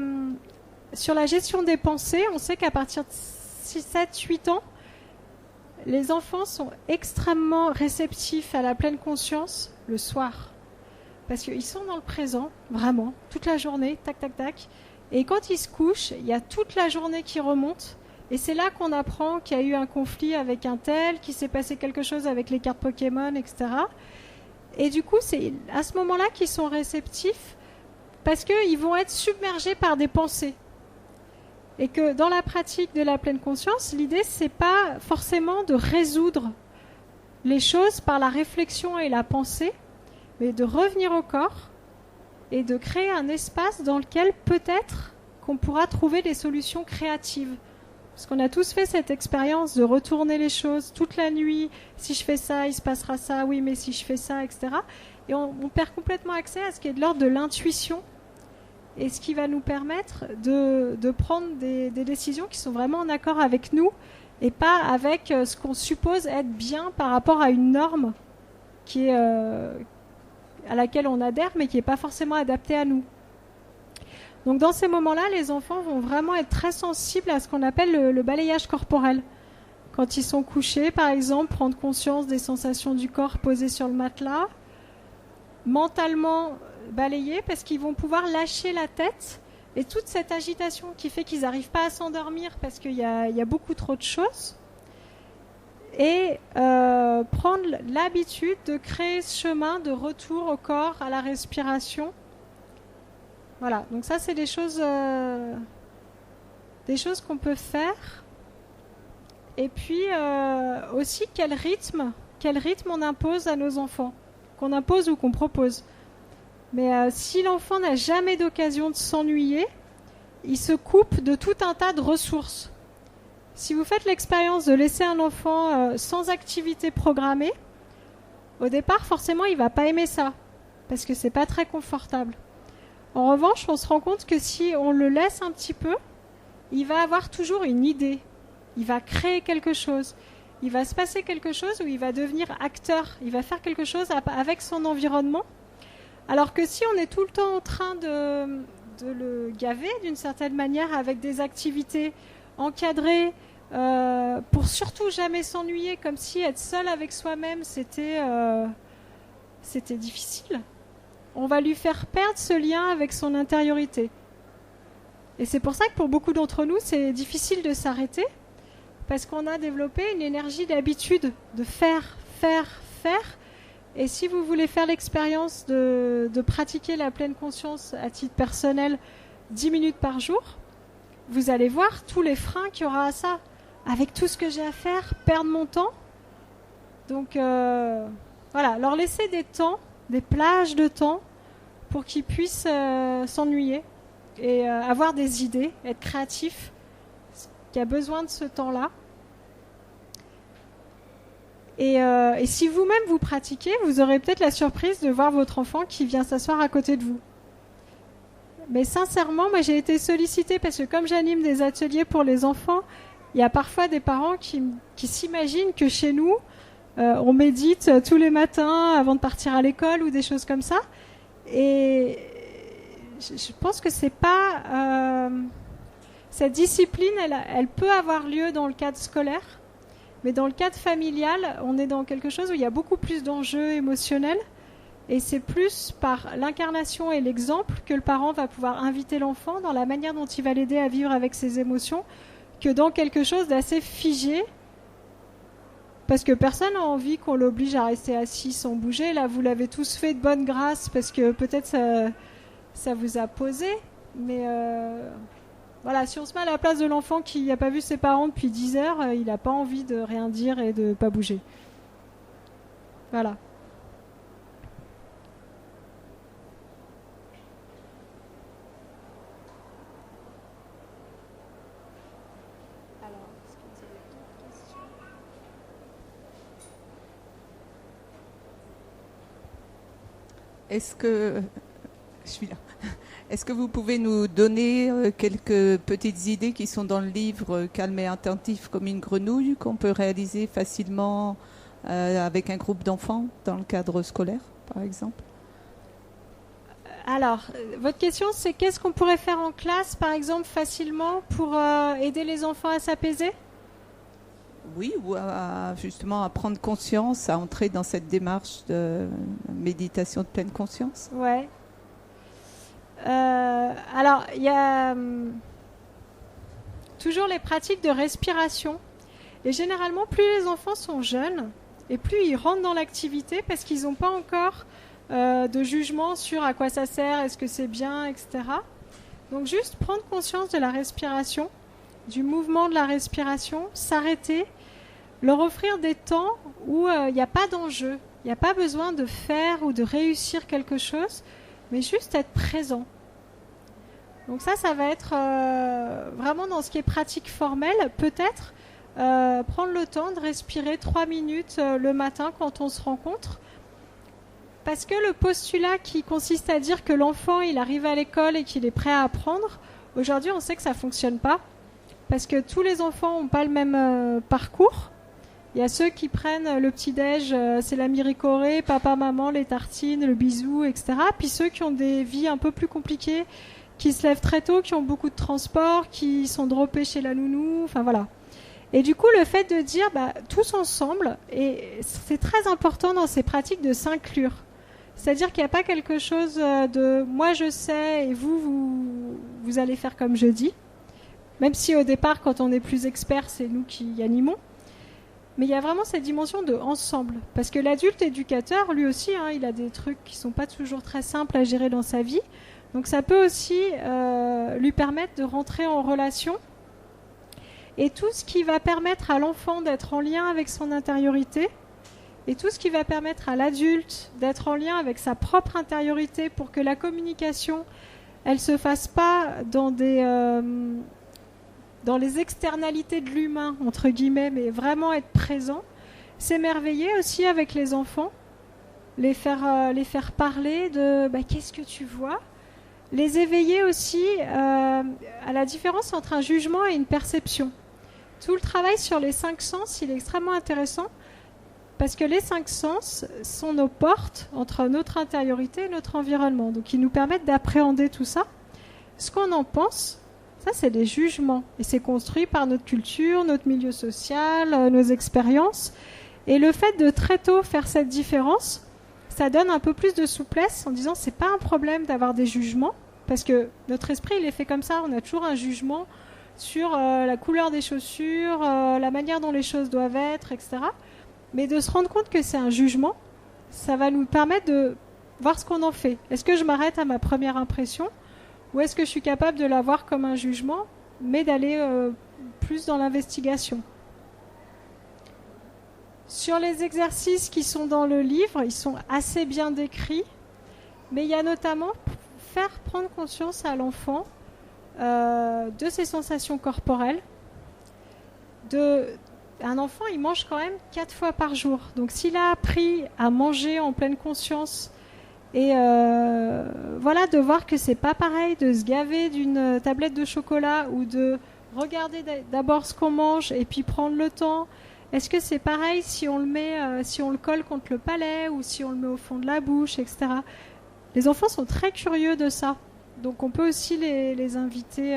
gestion des pensées, on sait qu'à partir de 6, 7, 8 ans, les enfants sont extrêmement réceptifs à la pleine conscience le soir. Parce qu'ils sont dans le présent, vraiment, toute la journée, tac, tac, tac. Et quand ils se couchent, il y a toute la journée qui remonte. Et c'est là qu'on apprend qu'il y a eu un conflit avec un tel, qu'il s'est passé quelque chose avec les cartes Pokémon, etc. Et du coup, c'est à ce moment-là qu'ils sont réceptifs parce qu'ils vont être submergés par des pensées. Et que dans la pratique de la pleine conscience, l'idée, c'est pas forcément de résoudre les choses par la réflexion et la pensée, mais de revenir au corps et de créer un espace dans lequel peut-être qu'on pourra trouver des solutions créatives. Parce qu'on a tous fait cette expérience de retourner les choses toute la nuit. Si je fais ça, il se passera ça. Oui, mais si je fais ça, etc. Et on perd complètement accès à ce qui est de l'ordre de l'intuition et ce qui va nous permettre de prendre des décisions qui sont vraiment en accord avec nous et pas avec ce qu'on suppose être bien par rapport à une norme qui est... à laquelle on adhère, mais qui n'est pas forcément adaptée à nous. Donc dans ces moments-là, les enfants vont vraiment être très sensibles à ce qu'on appelle le balayage corporel. Quand ils sont couchés, par exemple, prendre conscience des sensations du corps posées sur le matelas, mentalement balayer, parce qu'ils vont pouvoir lâcher la tête, et toute cette agitation qui fait qu'ils n'arrivent pas à s'endormir parce qu'il y a beaucoup trop de choses, et prendre l'habitude de créer ce chemin de retour au corps, à la respiration. Voilà, donc ça c'est des choses qu'on peut faire. Et puis aussi quel rythme quel rythme on impose à nos enfants, qu'on impose ou qu'on propose. Mais si l'enfant n'a jamais d'occasion de s'ennuyer, il se coupe de tout un tas de ressources. Si vous faites l'expérience de laisser un enfant sans activité programmée, au départ, forcément, il ne va pas aimer ça, parce que ce n'est pas très confortable. En revanche, on se rend compte que si on le laisse un petit peu, il va avoir toujours une idée. Il va créer quelque chose. Il va se passer quelque chose où il va devenir acteur. Il va faire quelque chose avec son environnement. Alors que si on est tout le temps en train de le gaver d'une certaine manière avec des activités encadrées pour surtout jamais s'ennuyer, comme si être seul avec soi-même c'était difficile, on va lui faire perdre ce lien avec son intériorité. Et c'est pour ça que pour beaucoup d'entre nous c'est difficile de s'arrêter, parce qu'on a développé une énergie d'habitude de faire. Et si vous voulez faire l'expérience de pratiquer la pleine conscience à titre personnel 10 minutes par jour, vous allez voir tous les freins qu'il y aura à ça. Avec tout ce que j'ai à faire, perdre mon temps. Donc voilà, leur laisser des temps, des plages de temps pour qu'ils puissent s'ennuyer et avoir des idées, être créatifs, qui a besoin de ce temps-là. Et si vous-même vous pratiquez, vous aurez peut-être la surprise de voir votre enfant qui vient s'asseoir à côté de vous. Mais sincèrement, moi j'ai été sollicitée parce que comme j'anime des ateliers pour les enfants, il y a parfois des parents qui s'imaginent que chez nous, on médite tous les matins avant de partir à l'école ou des choses comme ça. Et je pense que c'est pas... cette discipline, elle peut avoir lieu dans le cadre scolaire, mais dans le cadre familial, on est dans quelque chose où il y a beaucoup plus d'enjeux émotionnels. Et c'est plus par l'incarnation et l'exemple que le parent va pouvoir inviter l'enfant dans la manière dont il va l'aider à vivre avec ses émotions, que dans quelque chose d'assez figé, parce que personne n'a envie qu'on l'oblige à rester assis sans bouger. Là, vous l'avez tous fait de bonne grâce, parce que peut-être ça vous a posé, mais voilà, si on se met à la place de l'enfant qui n'a pas vu ses parents depuis 10 heures, il n'a pas envie de rien dire et de ne pas bouger. Voilà. Est-ce que vous pouvez nous donner quelques petites idées qui sont dans le livre Calme et attentif comme une grenouille, qu'on peut réaliser facilement avec un groupe d'enfants dans le cadre scolaire, par exemple? Alors, votre question, c'est qu'est-ce qu'on pourrait faire en classe, par exemple, facilement pour aider les enfants à s'apaiser? Oui, ou justement à prendre conscience, à entrer dans cette démarche de méditation de pleine conscience. Ouais. Alors, il y a toujours les pratiques de respiration. Et généralement, plus les enfants sont jeunes, et plus ils rentrent dans l'activité, parce qu'ils n'ont pas encore de jugement sur à quoi ça sert, est-ce que c'est bien, etc. Donc juste prendre conscience de la respiration, du mouvement de la respiration, s'arrêter, leur offrir des temps où il n'y a pas d'enjeu, il n'y a pas besoin de faire ou de réussir quelque chose, mais juste être présent. Donc ça va être vraiment dans ce qui est pratique formelle, peut-être prendre le temps de respirer 3 minutes le matin quand on se rencontre. Parce que le postulat qui consiste à dire que l'enfant il arrive à l'école et qu'il est prêt à apprendre, aujourd'hui on sait que ça ne fonctionne pas. Parce que tous les enfants n'ont pas le même parcours. Il y a ceux qui prennent le petit-déj, c'est la miricorée, papa, maman, les tartines, le bisou, etc. Puis ceux qui ont des vies un peu plus compliquées, qui se lèvent très tôt, qui ont beaucoup de transport, qui sont droppés chez la nounou, enfin voilà. Et du coup, le fait de dire tous ensemble, et c'est très important dans ces pratiques de s'inclure. C'est-à-dire qu'il n'y a pas quelque chose de « moi je sais et vous allez faire comme je dis ». Même si au départ, quand on est plus expert, c'est nous qui animons. Mais il y a vraiment cette dimension de ensemble. Parce que l'adulte éducateur, lui aussi, il a des trucs qui ne sont pas toujours très simples à gérer dans sa vie. Donc ça peut aussi lui permettre de rentrer en relation. Et tout ce qui va permettre à l'enfant d'être en lien avec son intériorité et tout ce qui va permettre à l'adulte d'être en lien avec sa propre intériorité pour que la communication, elle se fasse pas dans les externalités de l'humain, entre guillemets, mais vraiment être présent. S'émerveiller aussi avec les enfants, les faire parler de qu'est-ce que tu vois, les éveiller aussi à la différence entre un jugement et une perception. Tout le travail sur les 5 sens, il est extrêmement intéressant parce que les 5 sens sont nos portes entre notre intériorité et notre environnement. Donc ils nous permettent d'appréhender tout ça. Ce qu'on en pense, ça c'est des jugements et c'est construit par notre culture, notre milieu social, nos expériences. Et le fait de très tôt faire cette différence, ça donne un peu plus de souplesse en disant c'est pas un problème d'avoir des jugements parce que notre esprit il est fait comme ça, on a toujours un jugement sur la couleur des chaussures, la manière dont les choses doivent être, etc. Mais de se rendre compte que c'est un jugement, ça va nous permettre de voir ce qu'on en fait. Est-ce que je m'arrête à ma première impression ou est-ce que je suis capable de la voir comme un jugement mais d'aller plus dans l'investigation? Sur les exercices qui sont dans le livre, ils sont assez bien décrits, mais il y a notamment faire prendre conscience à l'enfant de ses sensations corporelles. Un enfant, il mange quand même 4 fois par jour. Donc s'il a appris à manger en pleine conscience et de voir que c'est pas pareil de se gaver d'une tablette de chocolat ou de regarder d'abord ce qu'on mange et puis prendre le temps. Est-ce que c'est pareil si on le colle contre le palais ou si on le met au fond de la bouche, etc. Les enfants sont très curieux de ça. Donc on peut aussi les inviter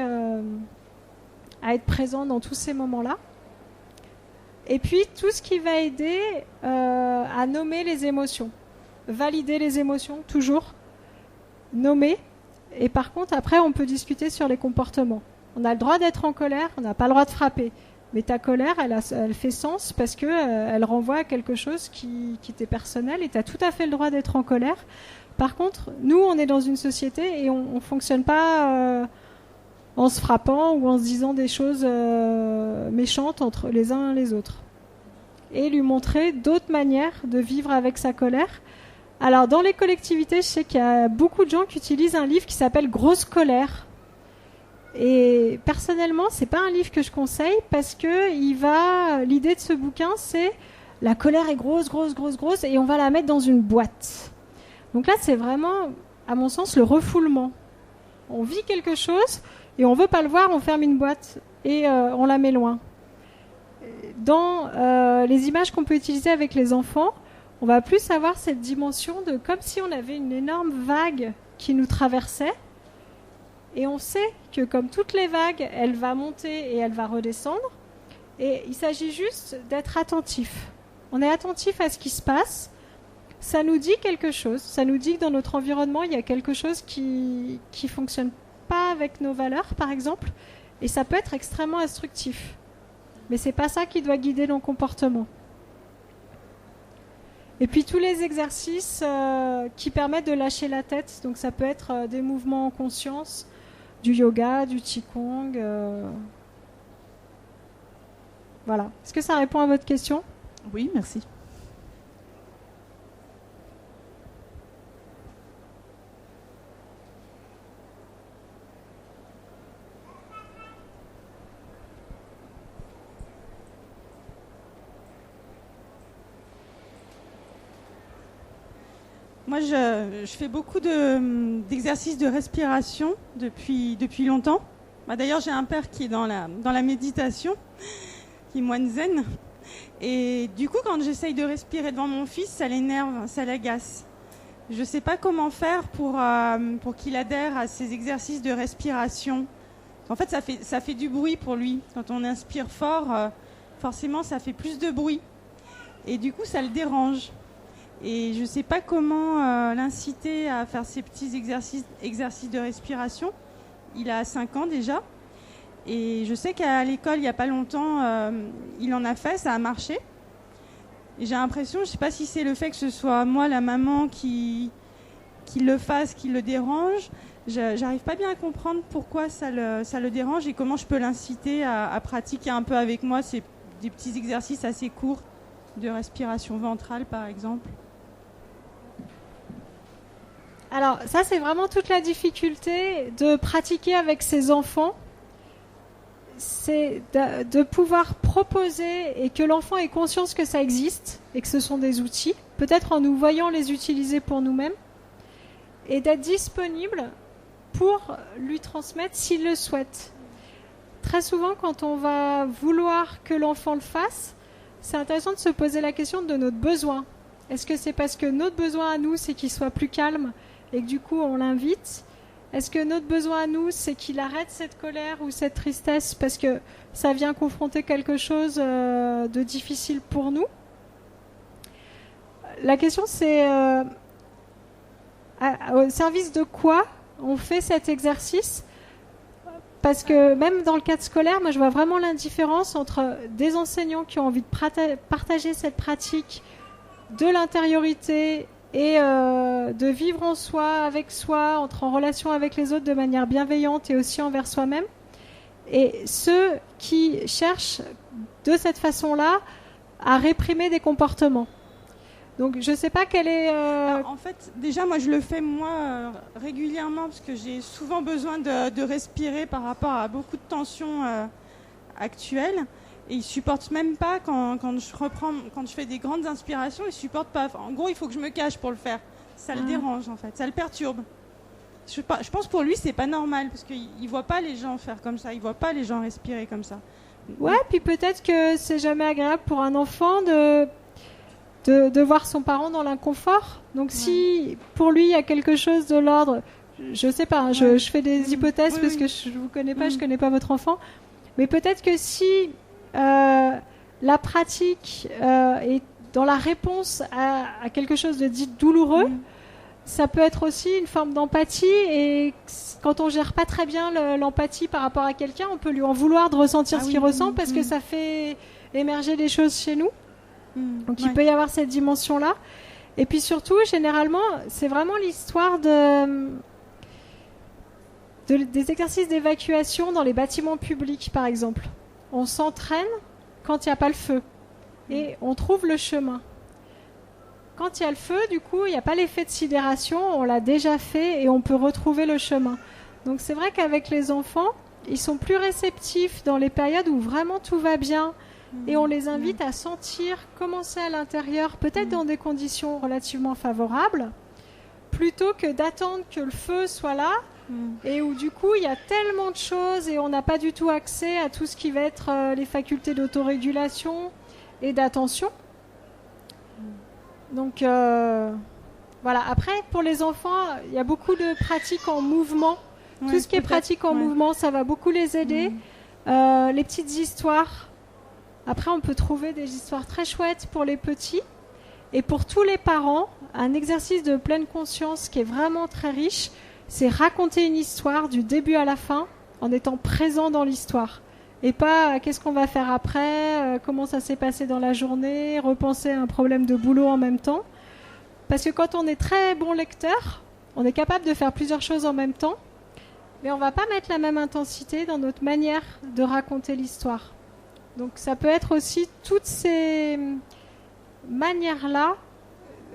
à être présents dans tous ces moments-là. Et puis tout ce qui va aider à nommer les émotions. Valider les émotions, toujours. Nommer. Et par contre, après, on peut discuter sur les comportements. On a le droit d'être en colère, on n'a pas le droit de frapper. Mais ta colère, elle fait sens parce que elle renvoie à quelque chose qui t'est personnel et tu as tout à fait le droit d'être en colère. Par contre, nous, on est dans une société et on ne fonctionne pas en se frappant ou en se disant des choses méchantes entre les uns et les autres. Et lui montrer d'autres manières de vivre avec sa colère. Alors, dans les collectivités, je sais qu'il y a beaucoup de gens qui utilisent un livre qui s'appelle « Grosse colère ». Et personnellement, c'est pas un livre que je conseille parce que l'idée de ce bouquin, c'est la colère est grosse, grosse, grosse, grosse et on va la mettre dans une boîte. Donc là, c'est vraiment, à mon sens, le refoulement. On vit quelque chose et on veut pas le voir, on ferme une boîte et on la met loin. Dans les images qu'on peut utiliser avec les enfants, on va plus avoir cette dimension de comme si on avait une énorme vague qui nous traversait. Et on sait que comme toutes les vagues, elle va monter et elle va redescendre. Et il s'agit juste d'être attentif. On est attentif à ce qui se passe. Ça nous dit quelque chose. Ça nous dit que dans notre environnement, il y a quelque chose qui fonctionne pas avec nos valeurs, par exemple. Et ça peut être extrêmement instructif. Mais c'est pas ça qui doit guider nos comportements. Et puis tous les exercices qui permettent de lâcher la tête. Donc ça peut être des mouvements en conscience, du yoga, du qigong. Voilà. Est-ce que ça répond à votre question ? Oui, merci. Moi, je fais beaucoup d'exercices de respiration depuis longtemps. D'ailleurs, j'ai un père qui est dans la méditation, qui est moine zen. Et du coup, quand j'essaye de respirer devant mon fils, ça l'énerve, ça l'agace. Je ne sais pas comment faire pour qu'il adhère à ces exercices de respiration. En fait, ça fait du bruit pour lui. Quand on inspire fort, forcément, ça fait plus de bruit. Et du coup, ça le dérange. Et je ne sais pas comment l'inciter à faire ces petits exercices de respiration. Il a 5 ans déjà. Et je sais qu'à l'école, il n'y a pas longtemps, il en a fait, ça a marché. Et j'ai l'impression, je ne sais pas si c'est le fait que ce soit moi, la maman, qui le fasse, qui le dérange. J'arrive pas bien à comprendre pourquoi ça le dérange et comment je peux l'inciter à pratiquer un peu avec moi des petits exercices assez courts. de respiration ventrale, par exemple? Alors ça, c'est vraiment toute la difficulté de pratiquer avec ses enfants. C'est de pouvoir proposer et que l'enfant ait conscience que ça existe et que ce sont des outils, peut-être en nous voyant les utiliser pour nous-mêmes, et d'être disponible pour lui transmettre s'il le souhaite. Très souvent, quand on va vouloir que l'enfant le fasse, c'est intéressant de se poser la question de notre besoin. Est-ce que c'est parce que notre besoin à nous, c'est qu'il soit plus calme et que du coup on l'invite? Est-ce que notre besoin à nous, c'est qu'il arrête cette colère ou cette tristesse parce que ça vient confronter quelque chose de difficile pour nous? La question, c'est au service de quoi on fait cet exercice? Parce que même dans le cadre scolaire, moi je vois vraiment l'indifférence entre des enseignants qui ont envie de partager cette pratique de l'intériorité et de vivre en soi, avec soi, en relation avec les autres de manière bienveillante et aussi envers soi-même. Et ceux qui cherchent de cette façon-là à réprimer des comportements. Donc je ne sais pas quel est... En fait, déjà moi je le fais régulièrement parce que j'ai souvent besoin de respirer par rapport à beaucoup de tensions actuelles. Et ils supportent même pas quand je fais des grandes inspirations, ils supportent pas. En gros, il faut que je me cache pour le faire. Ça le dérange en fait, ça le perturbe. Je pense pour lui c'est pas normal parce qu'il voit pas les gens faire comme ça, il voit pas les gens respirer comme ça. Ouais, puis peut-être que c'est jamais agréable pour un enfant de voir son parent dans l'inconfort. Donc si pour lui il y a quelque chose de l'ordre, je sais pas, hein, je fais des hypothèses parce que je vous connais pas, je connais pas votre enfant, mais peut-être que si la pratique est dans la réponse à quelque chose de dit douloureux, ça peut être aussi une forme d'empathie, et quand on gère pas très bien l'empathie par rapport à quelqu'un, on peut lui en vouloir de ressentir ce qu'il ressent parce que ça fait émerger des choses chez nous. Donc il peut y avoir cette dimension-là. Et puis surtout, généralement, c'est vraiment l'histoire des exercices d'évacuation dans les bâtiments publics, par exemple. On s'entraîne quand il n'y a pas le feu et on trouve le chemin. Quand il y a le feu, du coup, il n'y a pas l'effet de sidération, on l'a déjà fait et on peut retrouver le chemin. Donc c'est vrai qu'avec les enfants, ils sont plus réceptifs dans les périodes où vraiment tout va bien et on les invite à sentir comment c'est à l'intérieur, peut-être dans des conditions relativement favorables, plutôt que d'attendre que le feu soit là et où du coup il y a tellement de choses et on n'a pas du tout accès à tout ce qui va être les facultés d'autorégulation et d'attention. Donc voilà. Après, pour les enfants, il y a beaucoup de pratiques en mouvement. Tout ce qui est pratique en mouvement, ça va beaucoup les aider. Les petites histoires. Après, on peut trouver des histoires très chouettes pour les petits. Et pour tous les parents, un exercice de pleine conscience qui est vraiment très riche, c'est raconter une histoire du début à la fin en étant présent dans l'histoire. Et pas qu'est-ce qu'on va faire après, comment ça s'est passé dans la journée, repenser à un problème de boulot en même temps. Parce que quand on est très bon lecteur, on est capable de faire plusieurs choses en même temps, mais on ne va pas mettre la même intensité dans notre manière de raconter l'histoire. Donc ça peut être aussi toutes ces manières-là.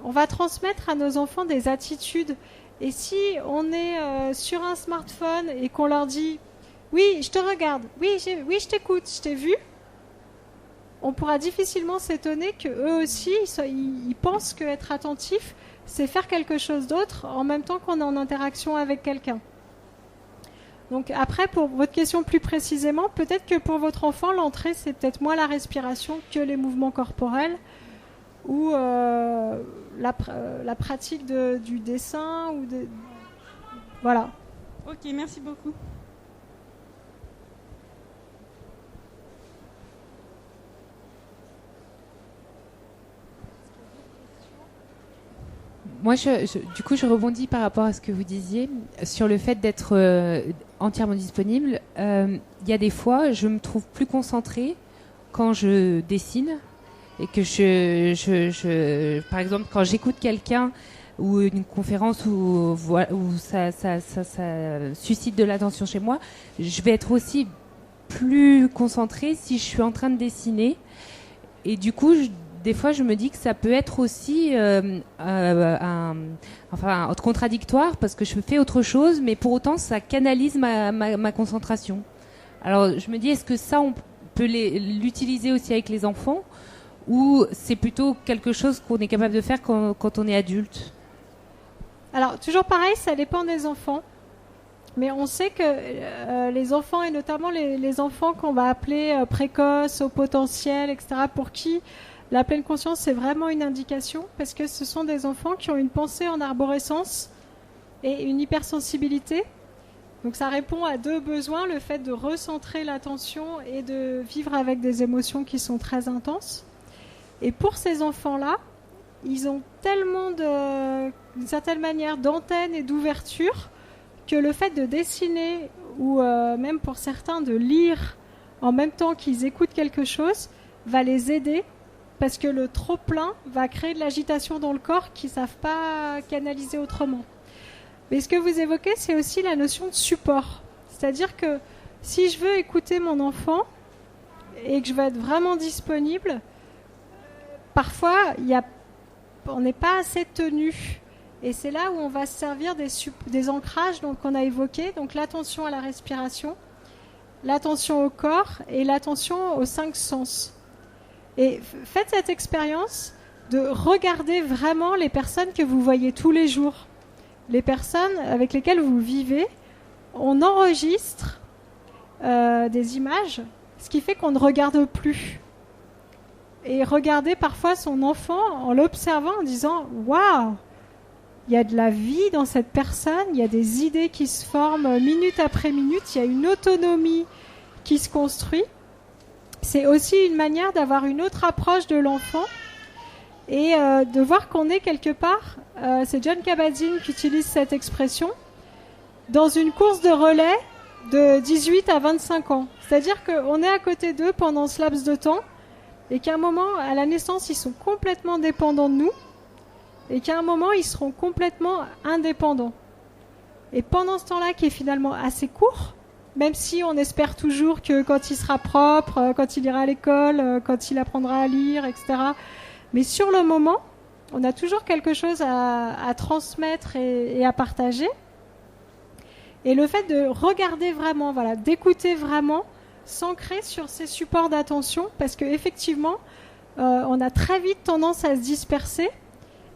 On va transmettre à nos enfants des attitudes. Et si on est sur un smartphone et qu'on leur dit « Oui, je te regarde, oui, je t'écoute, je t'ai vu », on pourra difficilement s'étonner qu'eux aussi, ils pensent qu'être attentif, c'est faire quelque chose d'autre en même temps qu'on est en interaction avec quelqu'un. Donc après, pour votre question plus précisément, peut-être que pour votre enfant, l'entrée, c'est peut-être moins la respiration que les mouvements corporels ou la pratique du dessin. Voilà. Ok, merci beaucoup. Moi, du coup, je rebondis par rapport à ce que vous disiez sur le fait d'être entièrement disponible. Il y a des fois, je me trouve plus concentrée quand je dessine et que par exemple, quand j'écoute quelqu'un ou une conférence où ça suscite de l'attention chez moi, je vais être aussi plus concentrée si je suis en train de dessiner. Et du coup, des fois, je me dis que ça peut être aussi contradictoire parce que je fais autre chose, mais pour autant, ça canalise ma concentration. Alors, je me dis, est-ce que ça, on peut l'utiliser aussi avec les enfants ou c'est plutôt quelque chose qu'on est capable de faire quand on est adulte? Alors, toujours pareil, ça dépend des enfants. Mais on sait que les enfants, et notamment les enfants qu'on va appeler précoces, au potentiel, etc., pour qui la pleine conscience, c'est vraiment une indication, parce que ce sont des enfants qui ont une pensée en arborescence et une hypersensibilité. Donc ça répond à deux besoins, le fait de recentrer l'attention et de vivre avec des émotions qui sont très intenses. Et pour ces enfants-là, ils ont tellement d'une certaine manière d'antenne et d'ouverture que le fait de dessiner ou même pour certains de lire en même temps qu'ils écoutent quelque chose va les aider parce que le trop-plein va créer de l'agitation dans le corps qu'ils ne savent pas canaliser autrement. Mais ce que vous évoquez, c'est aussi la notion de support. C'est-à-dire que si je veux écouter mon enfant et que je veux être vraiment disponible, parfois on n'est pas assez tenu. Et c'est là où on va se servir des ancrages qu'on a évoqués, donc l'attention à la respiration, l'attention au corps et l'attention aux 5 sens. Et faites cette expérience de regarder vraiment les personnes que vous voyez tous les jours, les personnes avec lesquelles vous vivez. On enregistre des images, ce qui fait qu'on ne regarde plus. Et regarder parfois son enfant en l'observant en disant « Waouh !» Il y a de la vie dans cette personne, il y a des idées qui se forment minute après minute, il y a une autonomie qui se construit. C'est aussi une manière d'avoir une autre approche de l'enfant et de voir qu'on est quelque part, c'est John Kabat-Zinn qui utilise cette expression, dans une course de relais de 18 à 25 ans. C'est-à-dire qu'on est à côté d'eux pendant ce laps de temps et qu'à un moment, à la naissance, ils sont complètement dépendants de nous. Et qu'à un moment, ils seront complètement indépendants. Et pendant ce temps-là, qui est finalement assez court, même si on espère toujours que quand il sera propre, quand il ira à l'école, quand il apprendra à lire, etc. Mais sur le moment, on a toujours quelque chose à transmettre et à partager. Et le fait de regarder vraiment, voilà, d'écouter vraiment, s'ancrer sur ces supports d'attention, parce qu'effectivement, on a très vite tendance à se disperser.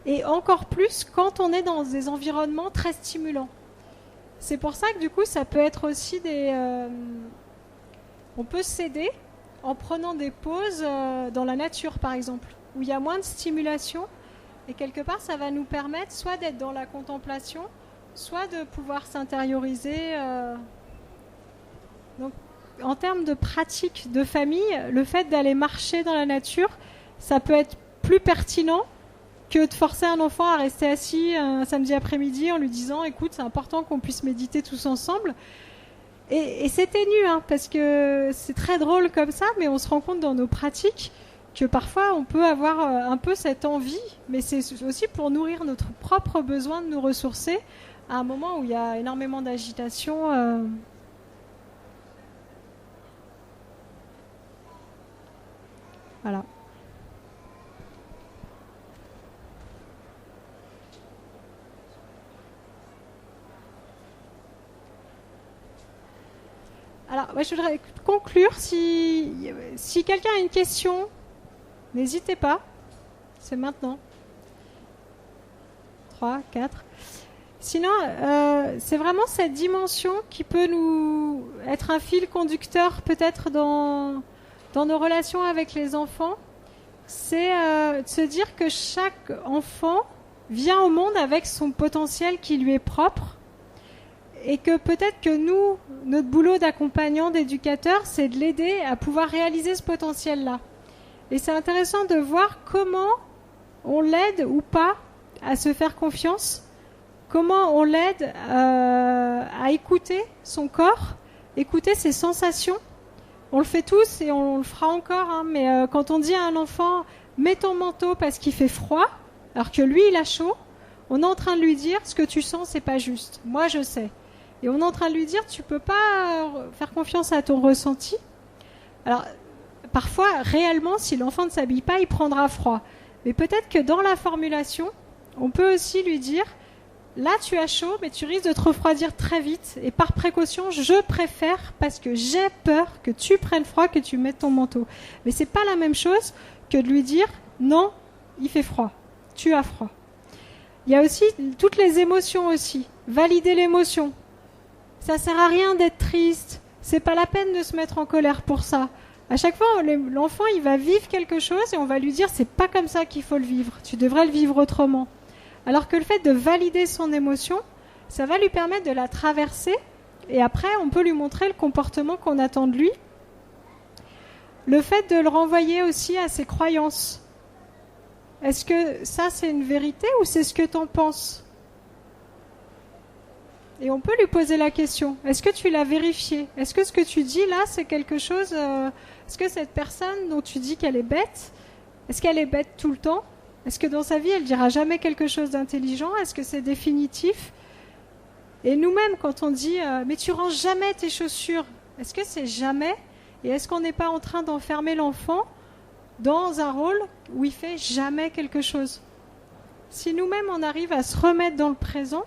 Et encore plus quand on est dans des environnements très stimulants. C'est pour ça que du coup, ça peut être aussi on peut s'aider en prenant des pauses dans la nature, par exemple, où il y a moins de stimulation. Et quelque part, ça va nous permettre soit d'être dans la contemplation, soit de pouvoir s'intérioriser. Donc, en termes de pratique de famille, le fait d'aller marcher dans la nature, ça peut être plus pertinent que de forcer un enfant à rester assis un samedi après-midi en lui disant « Écoute, c'est important qu'on puisse méditer tous ensemble ». Et c'est ténu, hein, parce que c'est très drôle comme ça, mais on se rend compte dans nos pratiques que parfois on peut avoir un peu cette envie, mais c'est aussi pour nourrir notre propre besoin de nous ressourcer à un moment où il y a énormément d'agitation. Voilà. Alors, je voudrais conclure. Si quelqu'un a une question, n'hésitez pas. C'est maintenant. 3, 4. Sinon, c'est vraiment cette dimension qui peut nous être un fil conducteur peut-être dans nos relations avec les enfants. C'est de se dire que chaque enfant vient au monde avec son potentiel qui lui est propre. Et que peut-être que nous, notre boulot d'accompagnant, d'éducateur, c'est de l'aider à pouvoir réaliser ce potentiel-là. Et c'est intéressant de voir comment on l'aide ou pas à se faire confiance, comment on l'aide à écouter son corps, écouter ses sensations. On le fait tous et on le fera encore, hein, mais quand on dit à un enfant « mets ton manteau parce qu'il fait froid », alors que lui, il a chaud, on est en train de lui dire « ce que tu sens, c'est pas juste, moi je sais ». Et on est en train de lui dire, tu peux pas faire confiance à ton ressenti. Alors, parfois, réellement, si l'enfant ne s'habille pas, il prendra froid. Mais peut-être que dans la formulation, on peut aussi lui dire, là tu as chaud, mais tu risques de te refroidir très vite. Et par précaution, je préfère, parce que j'ai peur que tu prennes froid, que tu mettes ton manteau. Mais c'est pas la même chose que de lui dire, non, il fait froid, tu as froid. Il y a aussi toutes les émotions aussi. Valider l'émotion. Ça sert à rien d'être triste. C'est pas la peine de se mettre en colère pour ça. À chaque fois, l'enfant, il va vivre quelque chose et on va lui dire, c'est pas comme ça qu'il faut le vivre. Tu devrais le vivre autrement. Alors que le fait de valider son émotion, ça va lui permettre de la traverser et après, on peut lui montrer le comportement qu'on attend de lui. Le fait de le renvoyer aussi à ses croyances. Est-ce que ça, c'est une vérité ou c'est ce que tu en penses ? Et on peut lui poser la question. Est-ce que tu l'as vérifié ? Est-ce que ce que tu dis là, c'est quelque chose... est-ce que cette personne dont tu dis qu'elle est bête, est-ce qu'elle est bête tout le temps ? Est-ce que dans sa vie, elle dira jamais quelque chose d'intelligent ? Est-ce que c'est définitif ? Et nous-mêmes, quand on dit « mais tu ranges jamais tes chaussures », est-ce que c'est jamais ? Et est-ce qu'on n'est pas en train d'enfermer l'enfant dans un rôle où il fait jamais quelque chose ? Si nous-mêmes, on arrive à se remettre dans le présent,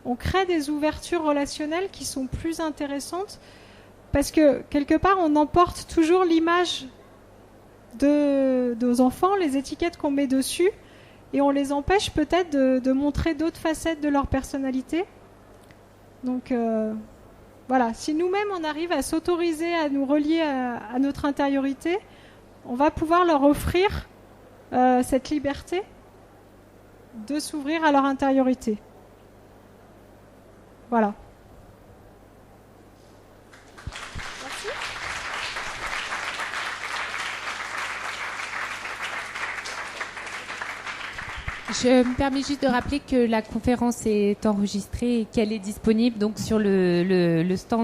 on crée des ouvertures relationnelles qui sont plus intéressantes parce que, quelque part, on emporte toujours l'image de nos enfants, les étiquettes qu'on met dessus, et on les empêche peut-être de montrer d'autres facettes de leur personnalité. Donc, voilà, si nous-mêmes, on arrive à s'autoriser à nous relier à notre intériorité, on va pouvoir leur offrir cette liberté de s'ouvrir à leur intériorité. Voilà. Merci. Je me permets juste de rappeler que la conférence est enregistrée et qu'elle est disponible donc sur le stand